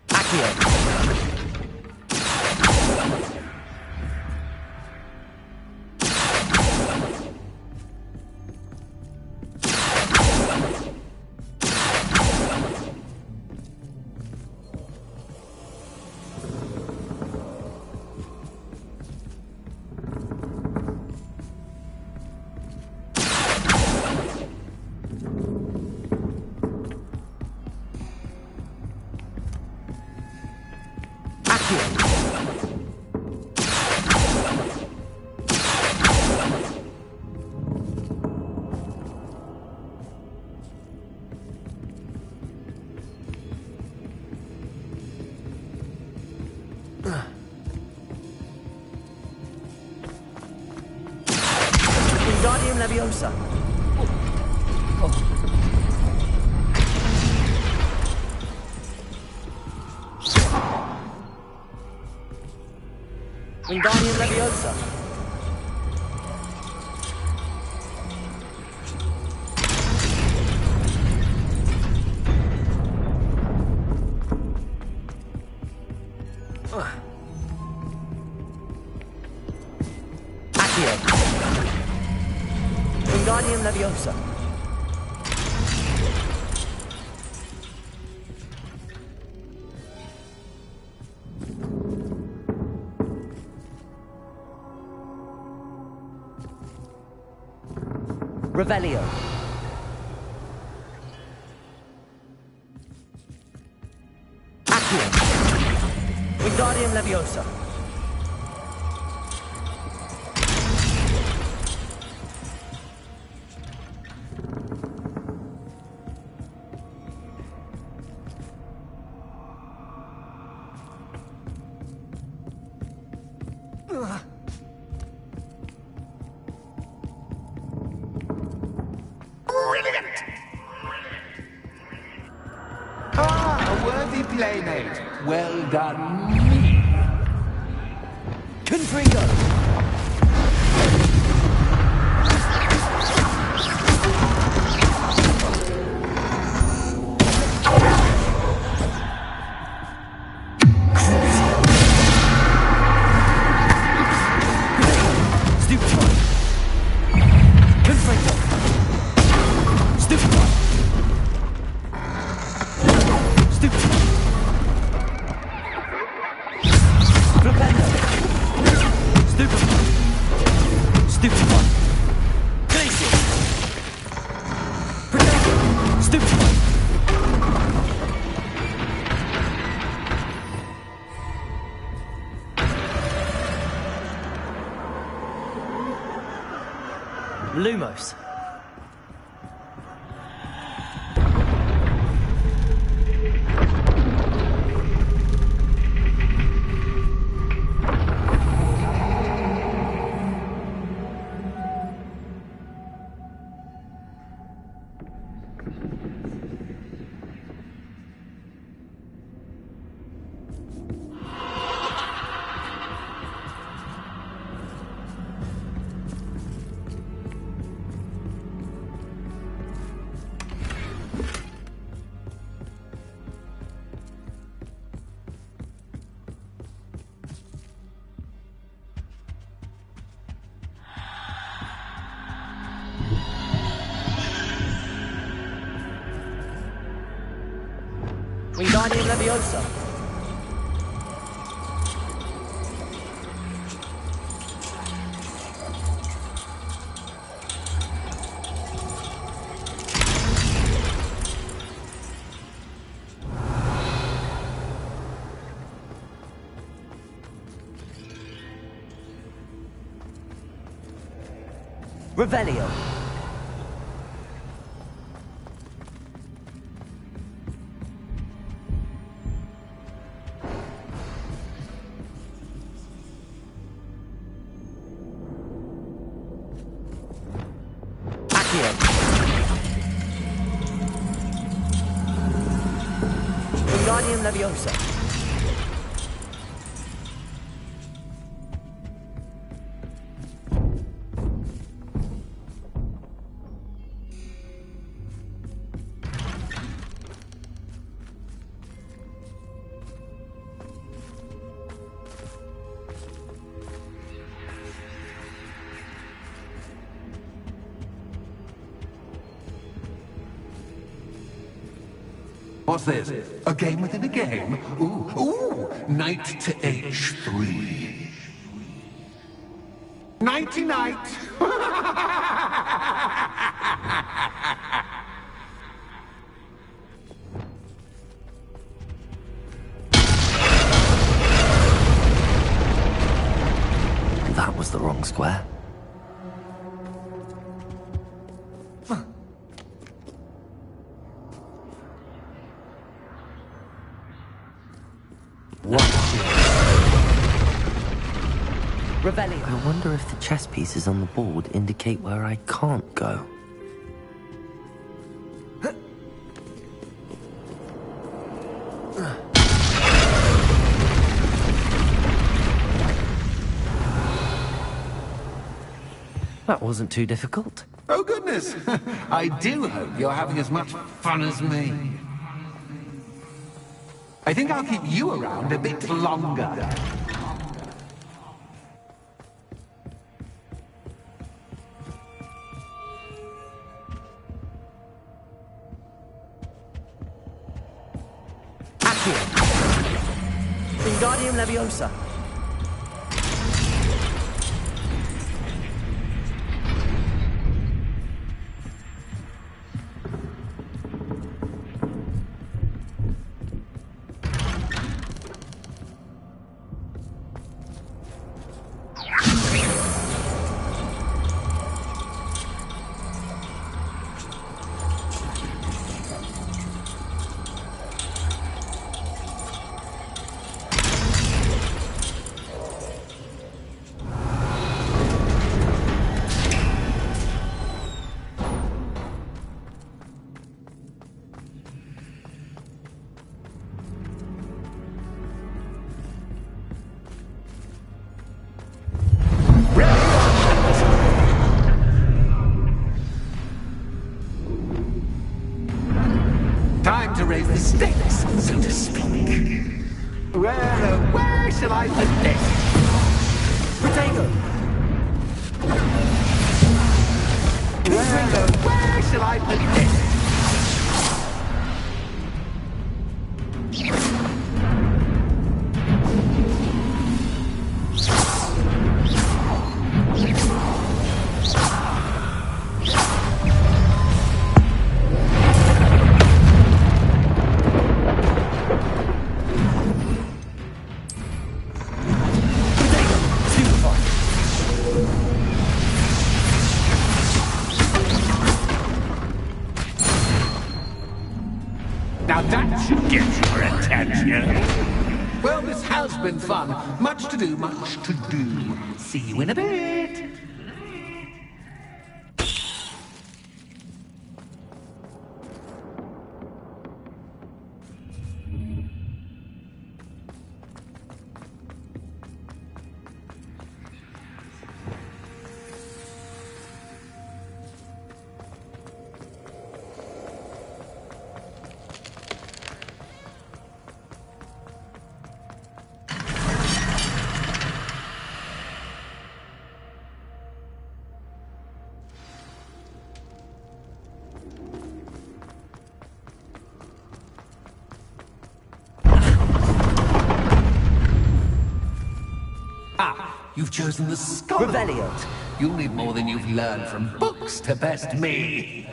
Accio. Wingardium Leviosa. Wingardium Leviosa. Accio. Wingardium Leviosa. Revelio. Accio. Wingardium Leviosa. Ah, a worthy playmate. Well done, me. Confringo. Lumos. Wingardium Leviosa. Revelio. Wingardium Leviosa. What's this? A game within a game? Ooh, knight to h3. Nighty-night! That was the wrong square. What? Revelio. I wonder if the chess pieces on the board indicate where I can't go. That wasn't too difficult. Oh, goodness! I do hope you're having as much fun as me. I think I'll keep you around a bit longer. Accio. Wingardium Leviosa. Time to raise the stakes, so to speak. Where shall I put this? Protego. Where shall I put this? Now that should get your attention. Well, this has been fun. Much to do, much to do. See you in a bit. You've chosen the scholar. Revelio. You'll need more than you've learned from books to best me.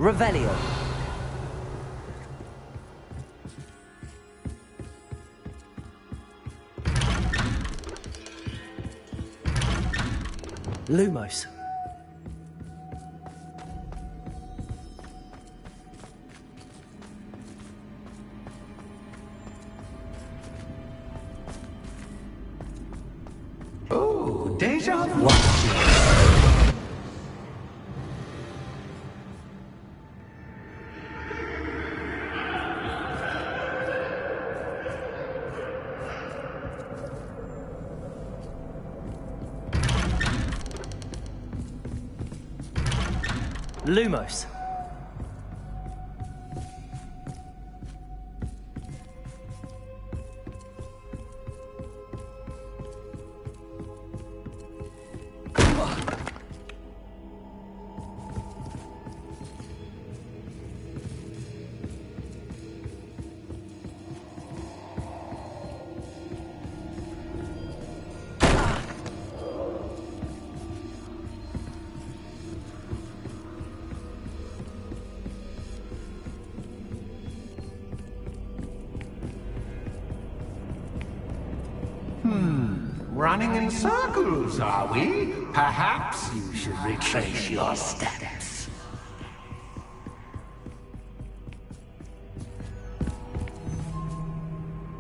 Revelio. Lumos. Oh, deja vu. Lumos. Running in circles, are we? Perhaps you should retrace your steps.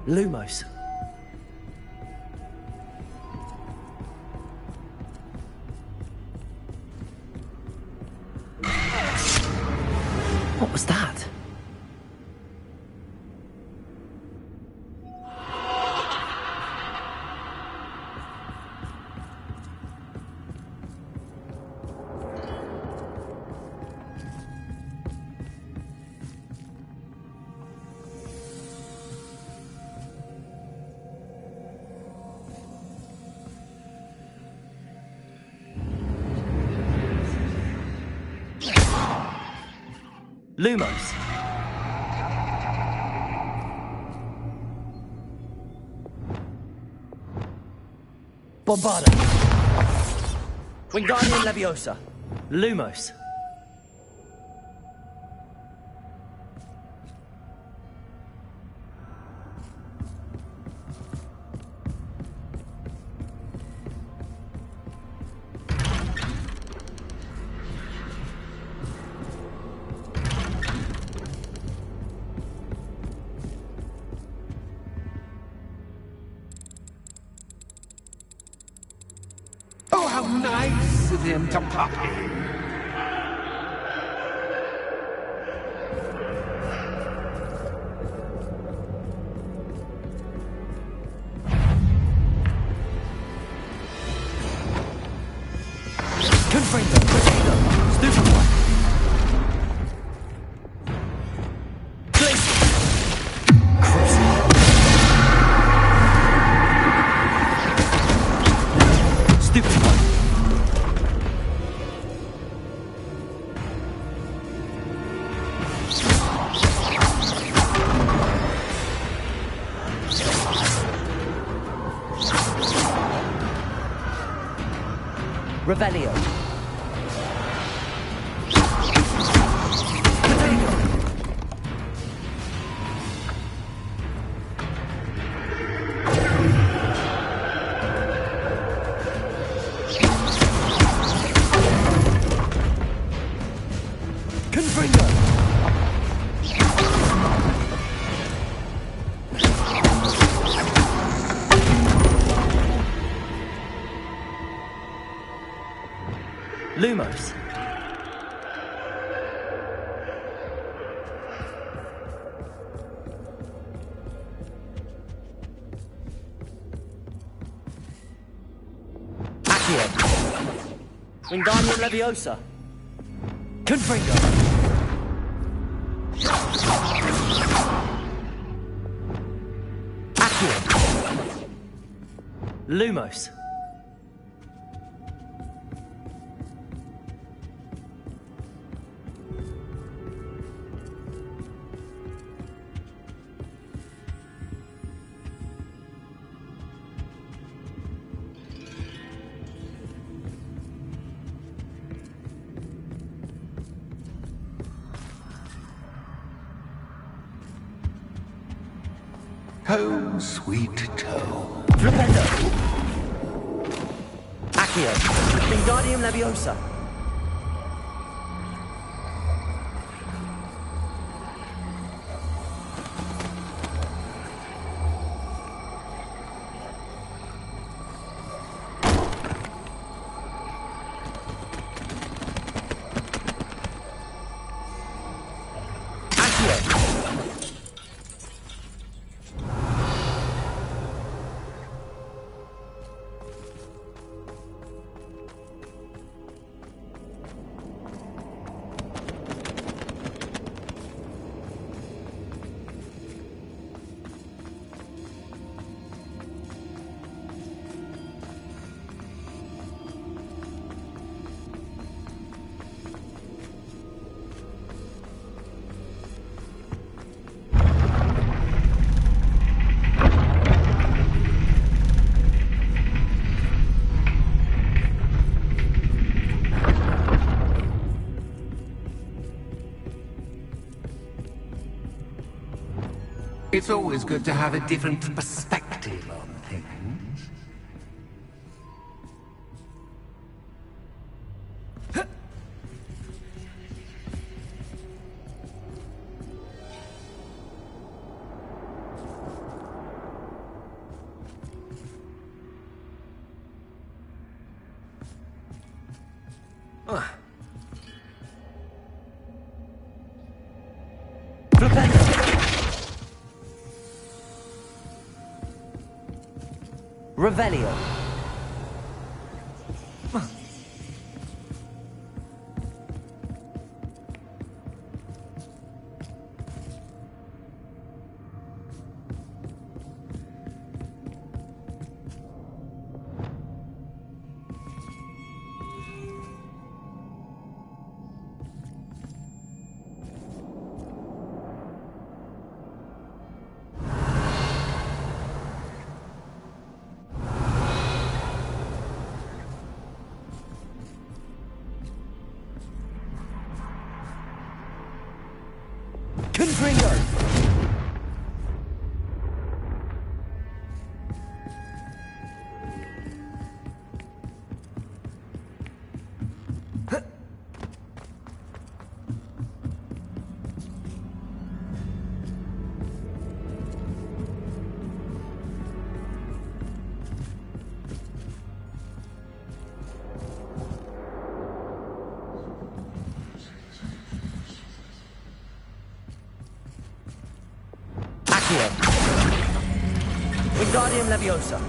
Lumos. What was that? Lumos. Bombarda. Wingardium Leviosa. Lumos. Oh, how nice of him to pop in. Confringo. Potato. Stupefy. Glacier. Stupefy. Revelio. Confringo. Lumos. Accio. Wingardium Leviosa. Confringo. Accio. Lumos. Oh, sweet toe. Flipendo. Accio. Wingardium Leviosa. Accio. It's always good to have a different perspective on things. Revelio. Confringo! Wingardium Leviosa.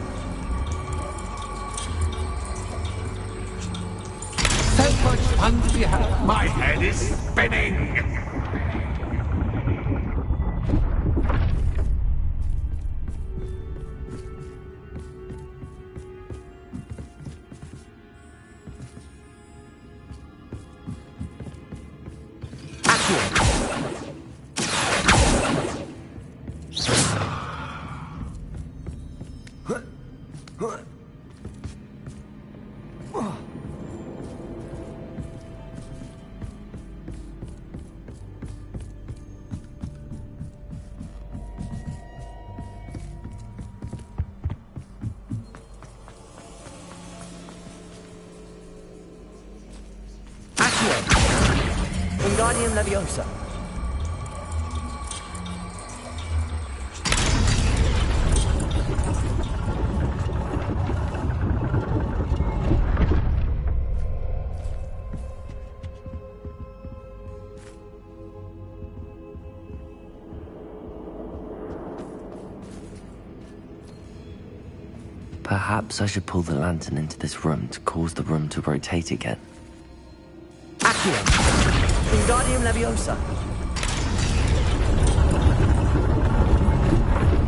So much fun to be had. My head is spinning. Wingardium Leviosa. Perhaps I should pull the lantern into this room to cause the room to rotate again. Accio! Wingardium Leviosa!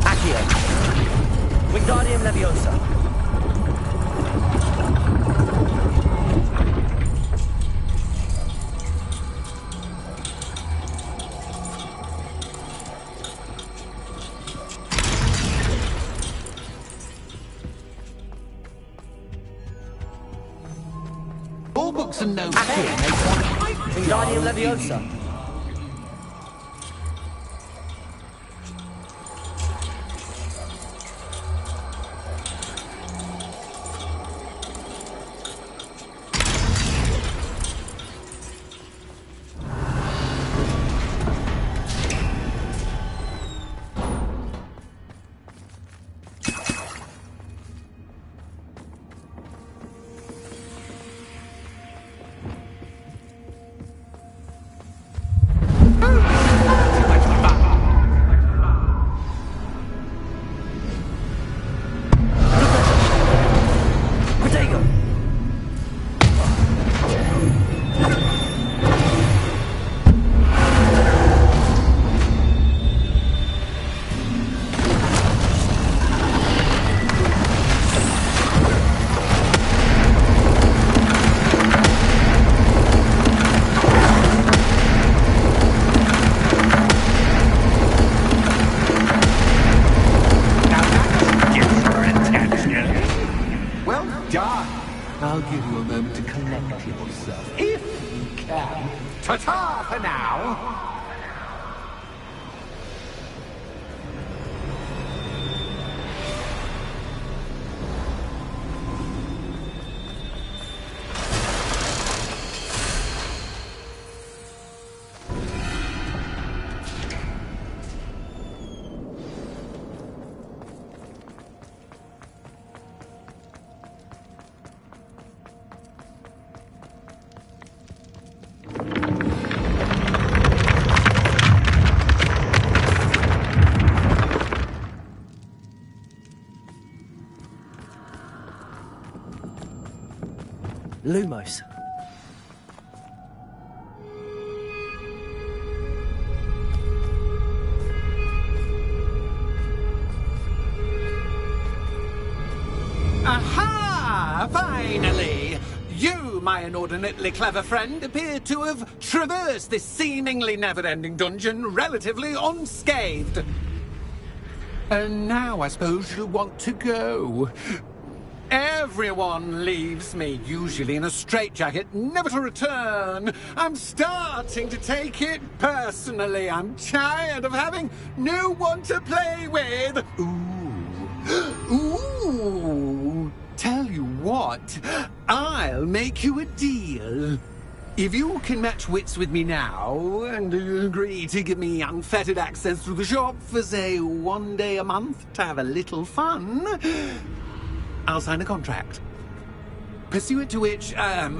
Accio! Wingardium Leviosa! All books and notes. Wingardium Leviosa. Lumos. Aha! Finally! You, my inordinately clever friend, appear to have traversed this seemingly never-ending dungeon relatively unscathed. And now I suppose you'll want to go. Everyone leaves me, usually in a straitjacket, never to return. I'm starting to take it personally. I'm tired of having no one to play with. Ooh. Tell you what, I'll make you a deal. If you can match wits with me now and agree to give me unfettered access through the shop for, say, 1 day a month to have a little fun, I'll sign a contract. Pursuant to which, let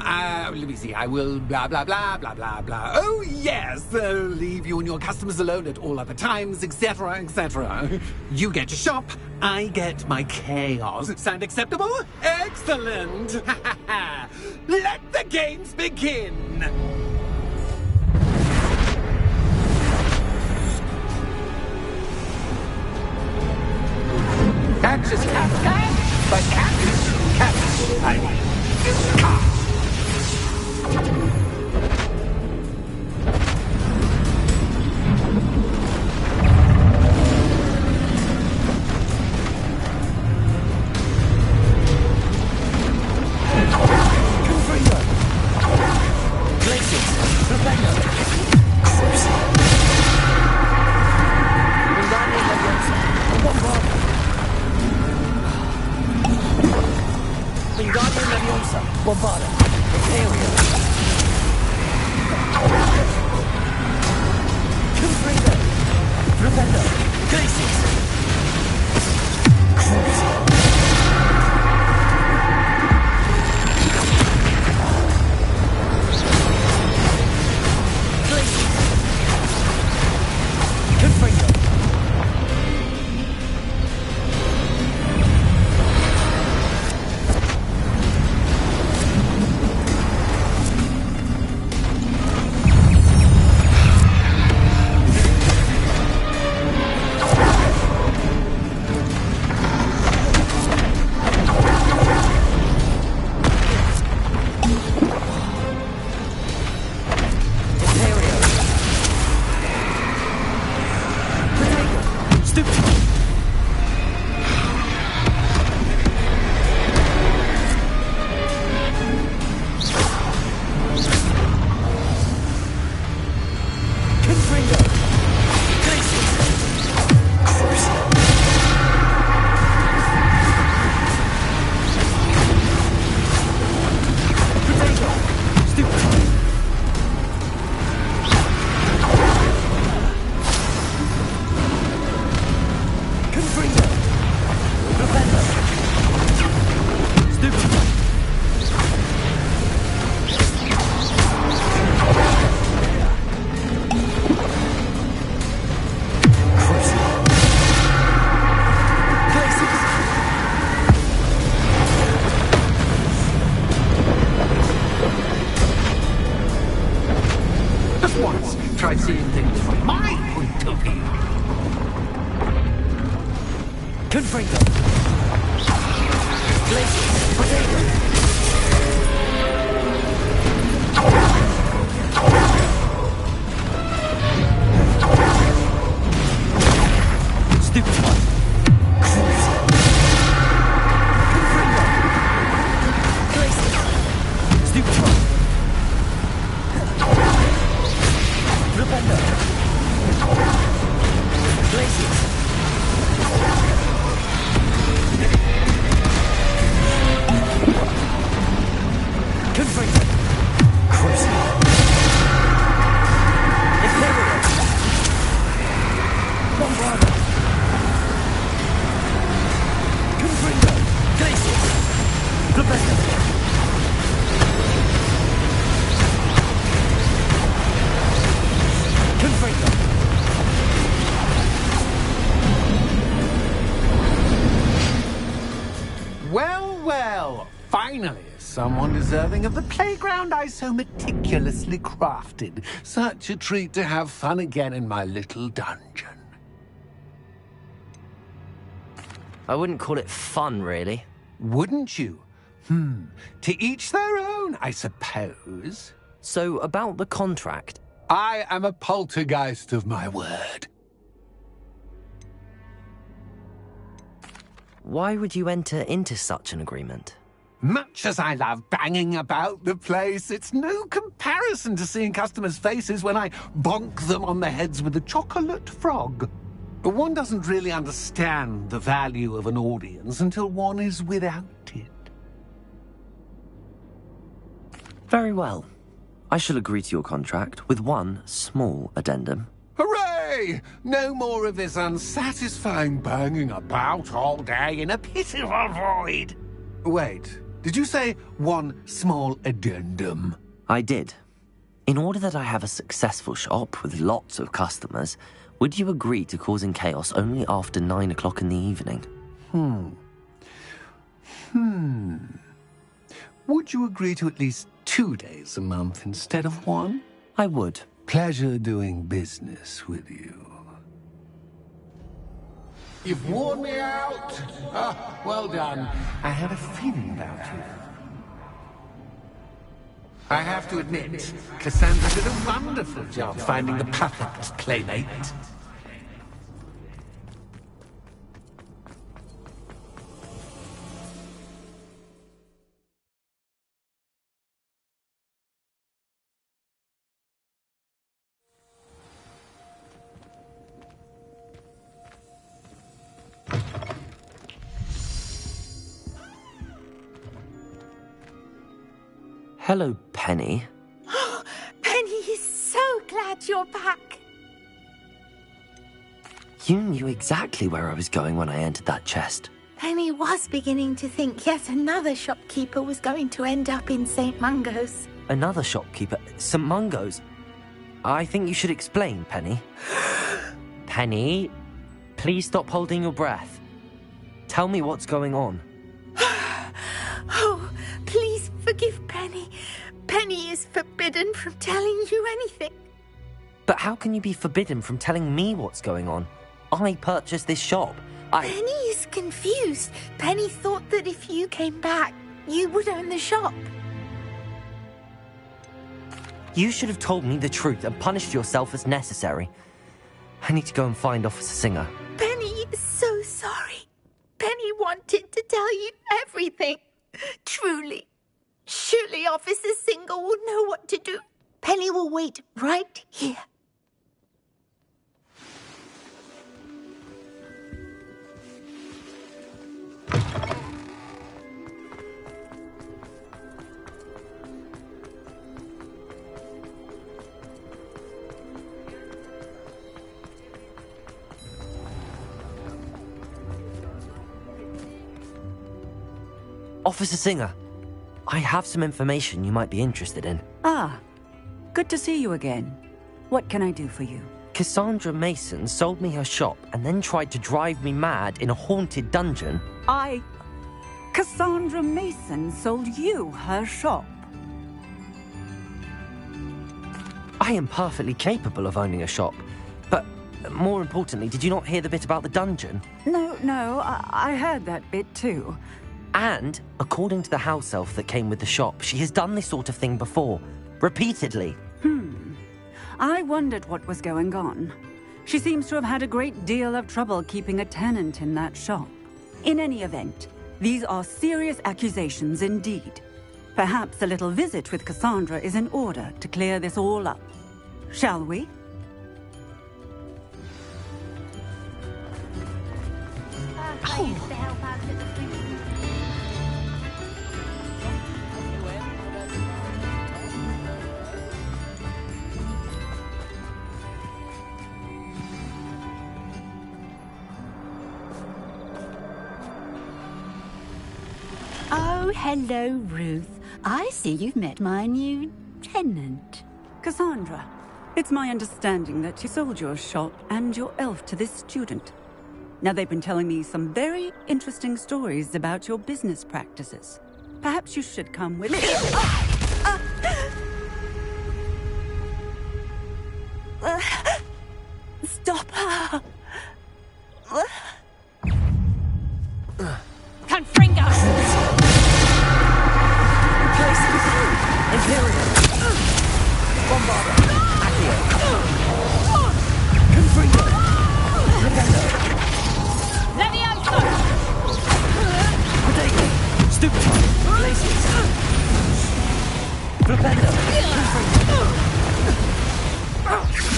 me see, I will blah, blah, blah, blah, blah, blah. Oh, yes, leave you and your customers alone at all other times, etc., etc. You get your shop, I get my chaos. Sound acceptable? Excellent! Let the games begin! Cactus, cactus, but cactus, cactus, I mean. Wingardium Leviosa, Bombarda, Imperial. Confringo, Repender, Glacius. Confringo. Try seeing things from my point of view. Confringo. Glacius, Potato. Stupid one. Confringo. Glacius. Stupid one. Repender. Glacius. Confringo. Cruising. Imperial. Bombarda. Confringo. Glacius. Repender. Confringo. Well, well, finally a someone deserving of the playground I so meticulously crafted. Such a treat to have fun again in my little dungeon. I wouldn't call it fun, really. Wouldn't you? To each their own, I suppose. So, about the contract. I am a poltergeist of my word. Why would you enter into such an agreement? Much as I love banging about the place, it's no comparison to seeing customers' faces when I bonk them on the heads with a chocolate frog. One doesn't really understand the value of an audience until one is without it. Very well. I shall agree to your contract with one small addendum. Hooray! No more of this unsatisfying banging about all day in a pitiful void. Wait, did you say one small addendum? I did. In order that I have a successful shop with lots of customers, would you agree to causing chaos only after 9 o'clock in the evening? Would you agree to at least 2 days a month instead of 1? I would. Pleasure doing business with you. You've worn me out. Ah, well done. I had a feeling about you. I have to admit, Cassandra did a wonderful job finding the puppet playmate. Hello, Penny. Penny is so glad you're back. You knew exactly where I was going when I entered that chest. Penny was beginning to think yet another shopkeeper was going to end up in St. Mungo's. Another shopkeeper? St. Mungo's? I think you should explain, Penny. Penny, please stop holding your breath. Tell me what's going on. Oh, please forgive Penny. Penny is forbidden from telling you anything. But how can you be forbidden from telling me what's going on? I purchased this shop. Penny is confused. Penny thought that if you came back, you would own the shop. You should have told me the truth and punished yourself as necessary. I need to go and find Officer Singer. Penny is so sorry. Penny wanted to tell you everything. Truly. Surely Officer Singer will know what to do. Penny will wait right here. Officer Singer, I have some information you might be interested in. Ah, good to see you again. What can I do for you? Cassandra Mason sold me her shop and then tried to drive me mad in a haunted dungeon. Cassandra Mason sold you her shop? I am perfectly capable of owning a shop. But more importantly, did you not hear the bit about the dungeon? No, I heard that bit too. And, according to the house elf that came with the shop, she has done this sort of thing before. Repeatedly. I wondered what was going on. She seems to have had a great deal of trouble keeping a tenant in that shop. In any event, these are serious accusations indeed. Perhaps a little visit with Cassandra is in order to clear this all up. Shall we? I used to help out at the free. Oh, hello, Ruth. I see you've met my new tenant. Cassandra, it's my understanding that you sold your shop and your elf to this student. Now, they've been telling me some very interesting stories about your business practices. Perhaps you should come with me. Stop her! Confringo! Places! Imperial! Bombarda! Accio! Confringo! Rependo! Levioso! Potato! Stupefy! Places! Rependo! Confringo!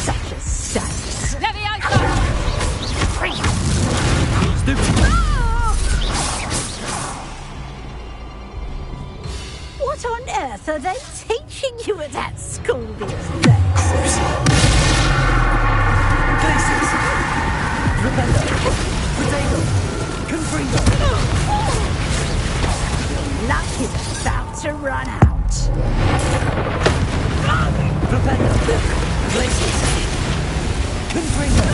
Such a sight. Stupefy! What on earth are they teaching you at that school these days? Places! Rependo! Potato! Confringo! Your luck is about to run out. Rependo! Places! Confringo!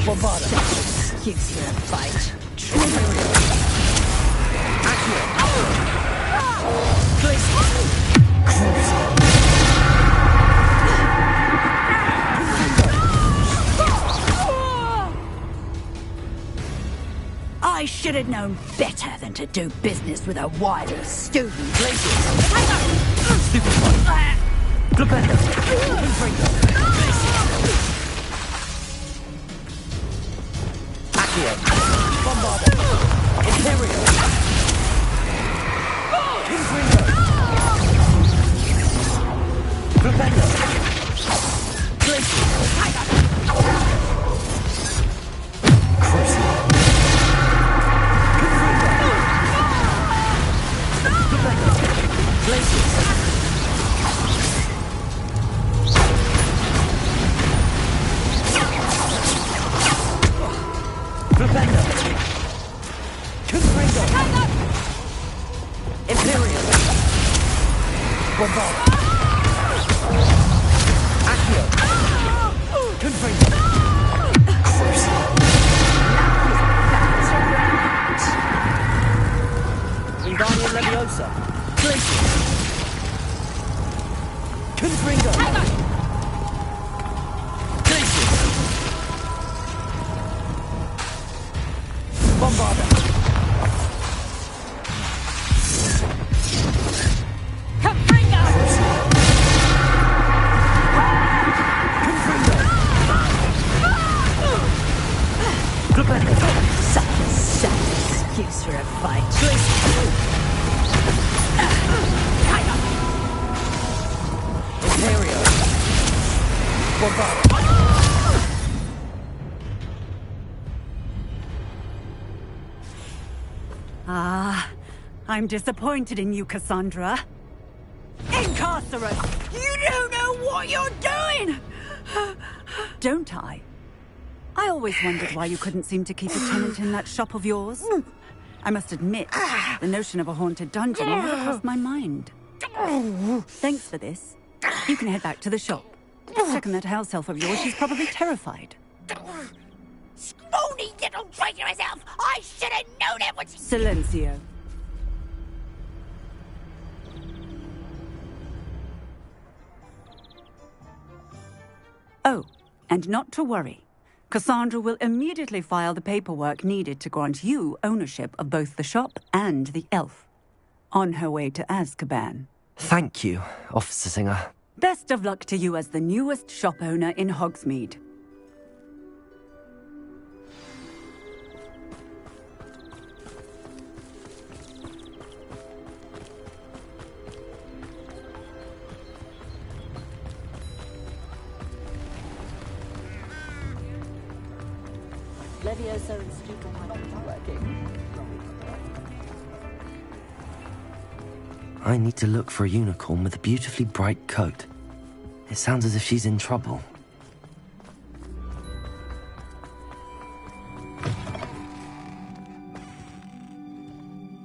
Bombarda! Excuse for a fight. Accio! Places! Cruise! I should have known better than to do business with a wily student. Stupefy! Rependo! Confringo! Accio! Bombarda! Imperial! Confringo! Rependo! Places! Cruising! Confringo! Rependo! Places! Rependo! Confringo! Imperial! Bombarda! Accio! Confringo! Cruise! Wingardium Leviosa! Places! Confringo! Places! Bombarda! Confringo! Confringo! Rependo! Such a sad excuse for a fight. Imperial! Bombarda! Ah, I'm disappointed in you, Cassandra. Incarcerate! You don't know what you're doing! Don't I? I always wondered why you couldn't seem to keep a tenant in that shop of yours. I must admit, the notion of a haunted dungeon never crossed my mind. Thanks for this. You can head back to the shop. Second that house elf of yours, she's probably terrified. Spoony little traitor herself! I should have known it was... Silencio. Oh, and not to worry. Cassandra will immediately file the paperwork needed to grant you ownership of both the shop and the elf. On her way to Azkaban. Thank you, Officer Singer. Best of luck to you as the newest shop owner in Hogsmeade. Levioso and Stupefy might be working. I need to look for a unicorn with a beautifully bright coat. It sounds as if she's in trouble.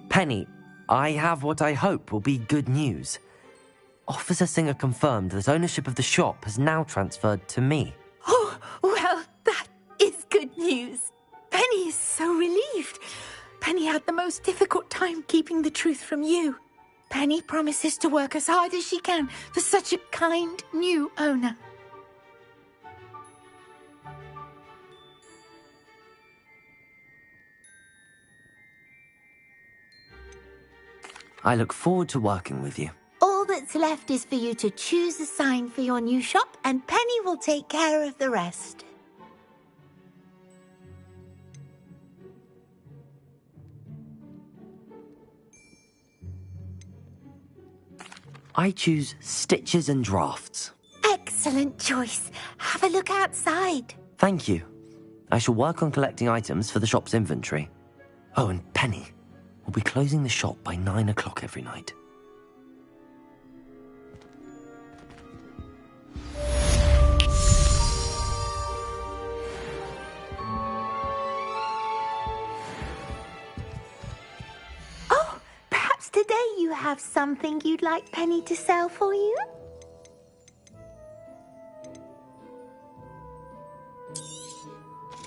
Penny, I have what I hope will be good news. Officer Singer confirmed that ownership of the shop has now transferred to me. Oh, well, that is good news. Penny is so relieved. Penny had the most difficult time keeping the truth from you. Penny promises to work as hard as she can for such a kind new owner. I look forward to working with you. All that's left is for you to choose a sign for your new shop, and Penny will take care of the rest. I choose Stitches and Drafts. Excellent choice. Have a look outside. Thank you. I shall work on collecting items for the shop's inventory. Oh, and Penny, we'll be closing the shop by 9 o'clock every night. Oh, perhaps today you have something you'd like Penny to sell for you?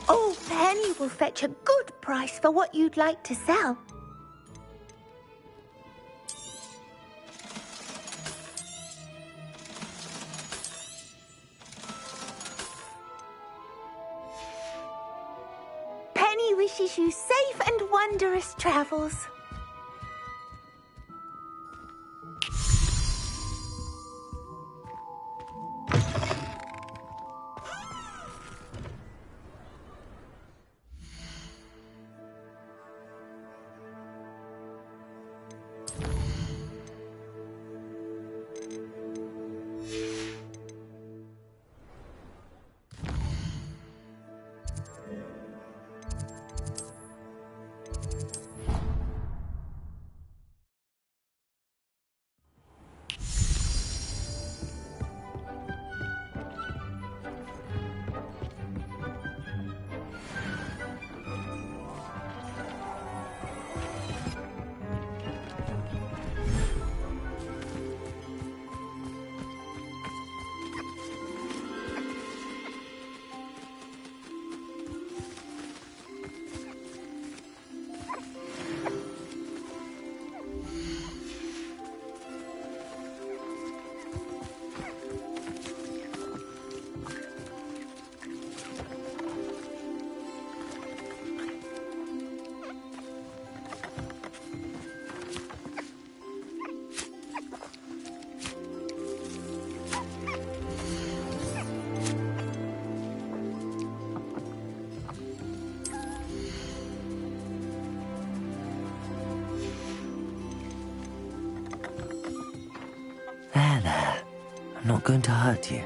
Oh, Penny will fetch a good price for what you'd like to sell. Penny wishes you safe and wondrous travels. There. I'm not going to hurt you.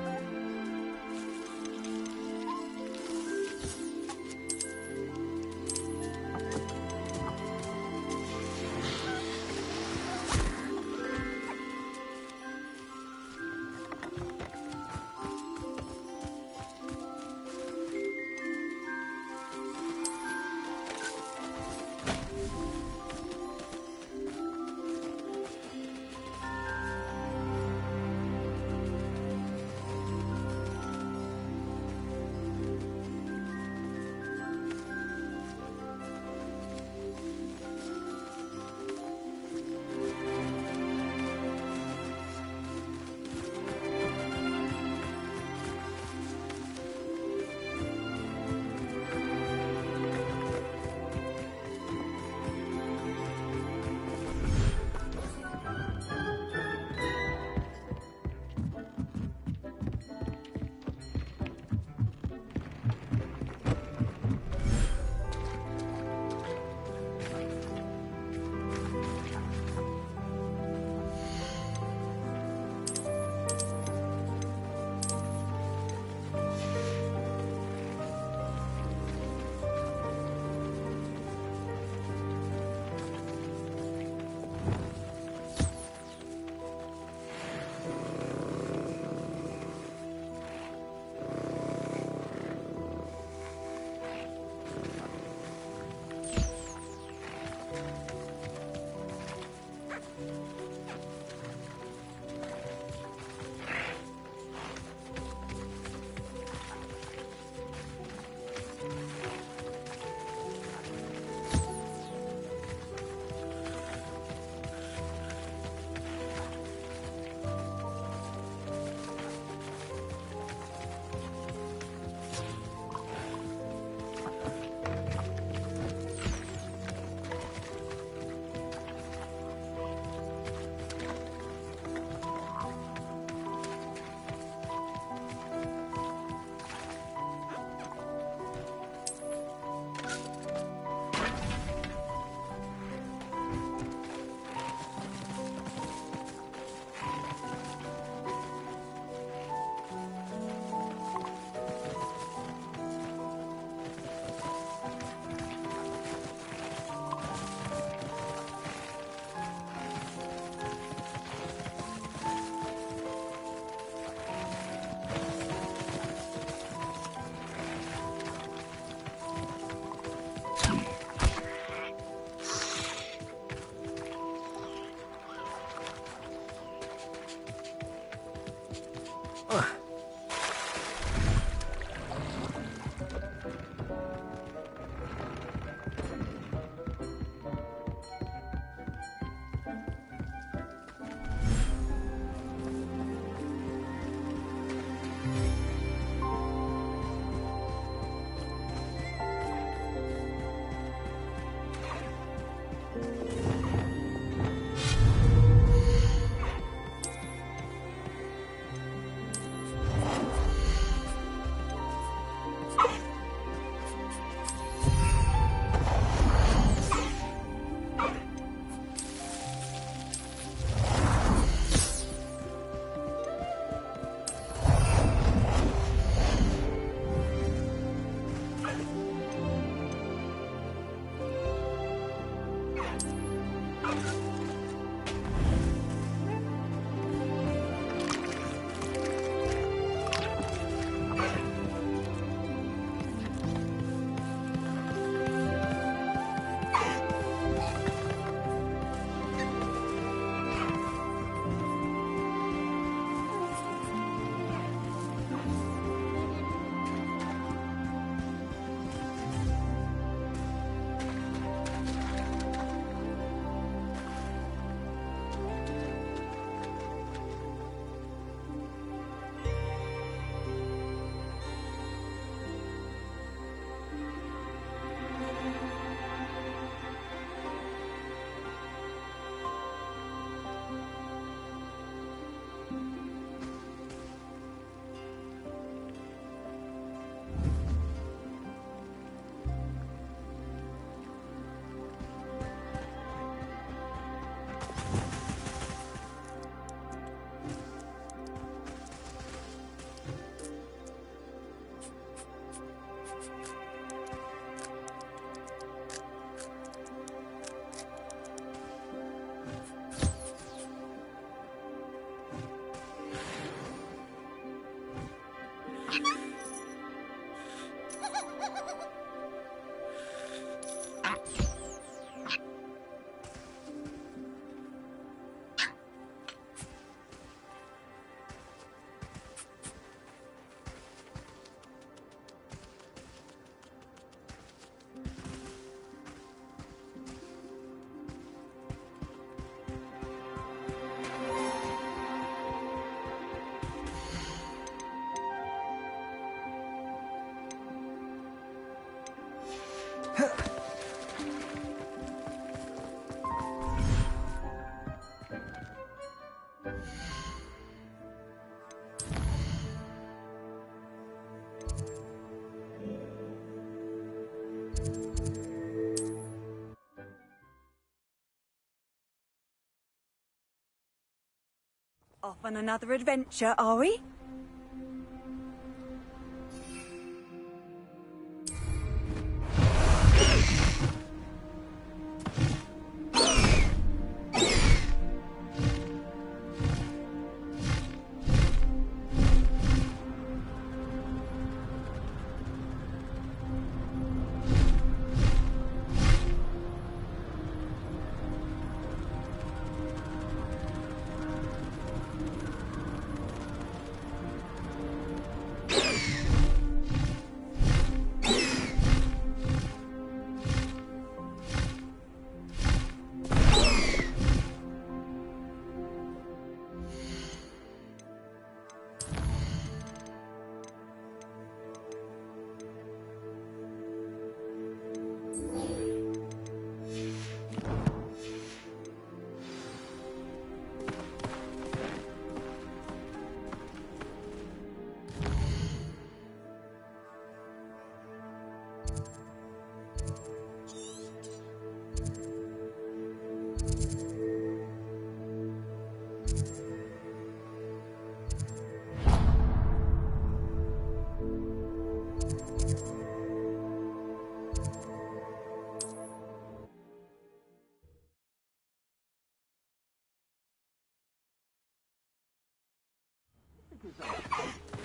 on another adventure, are we?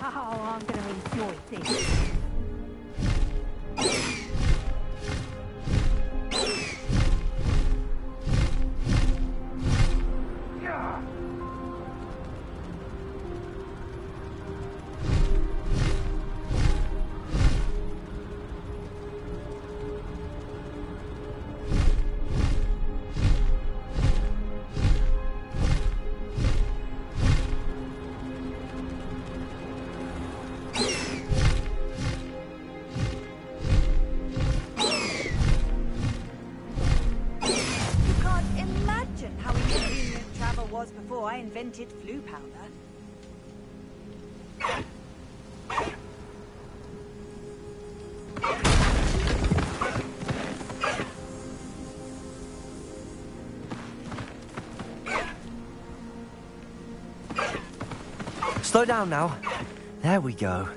Oh, I'm going to enjoy this. Before I invented flu powder. Slow down now. There we go.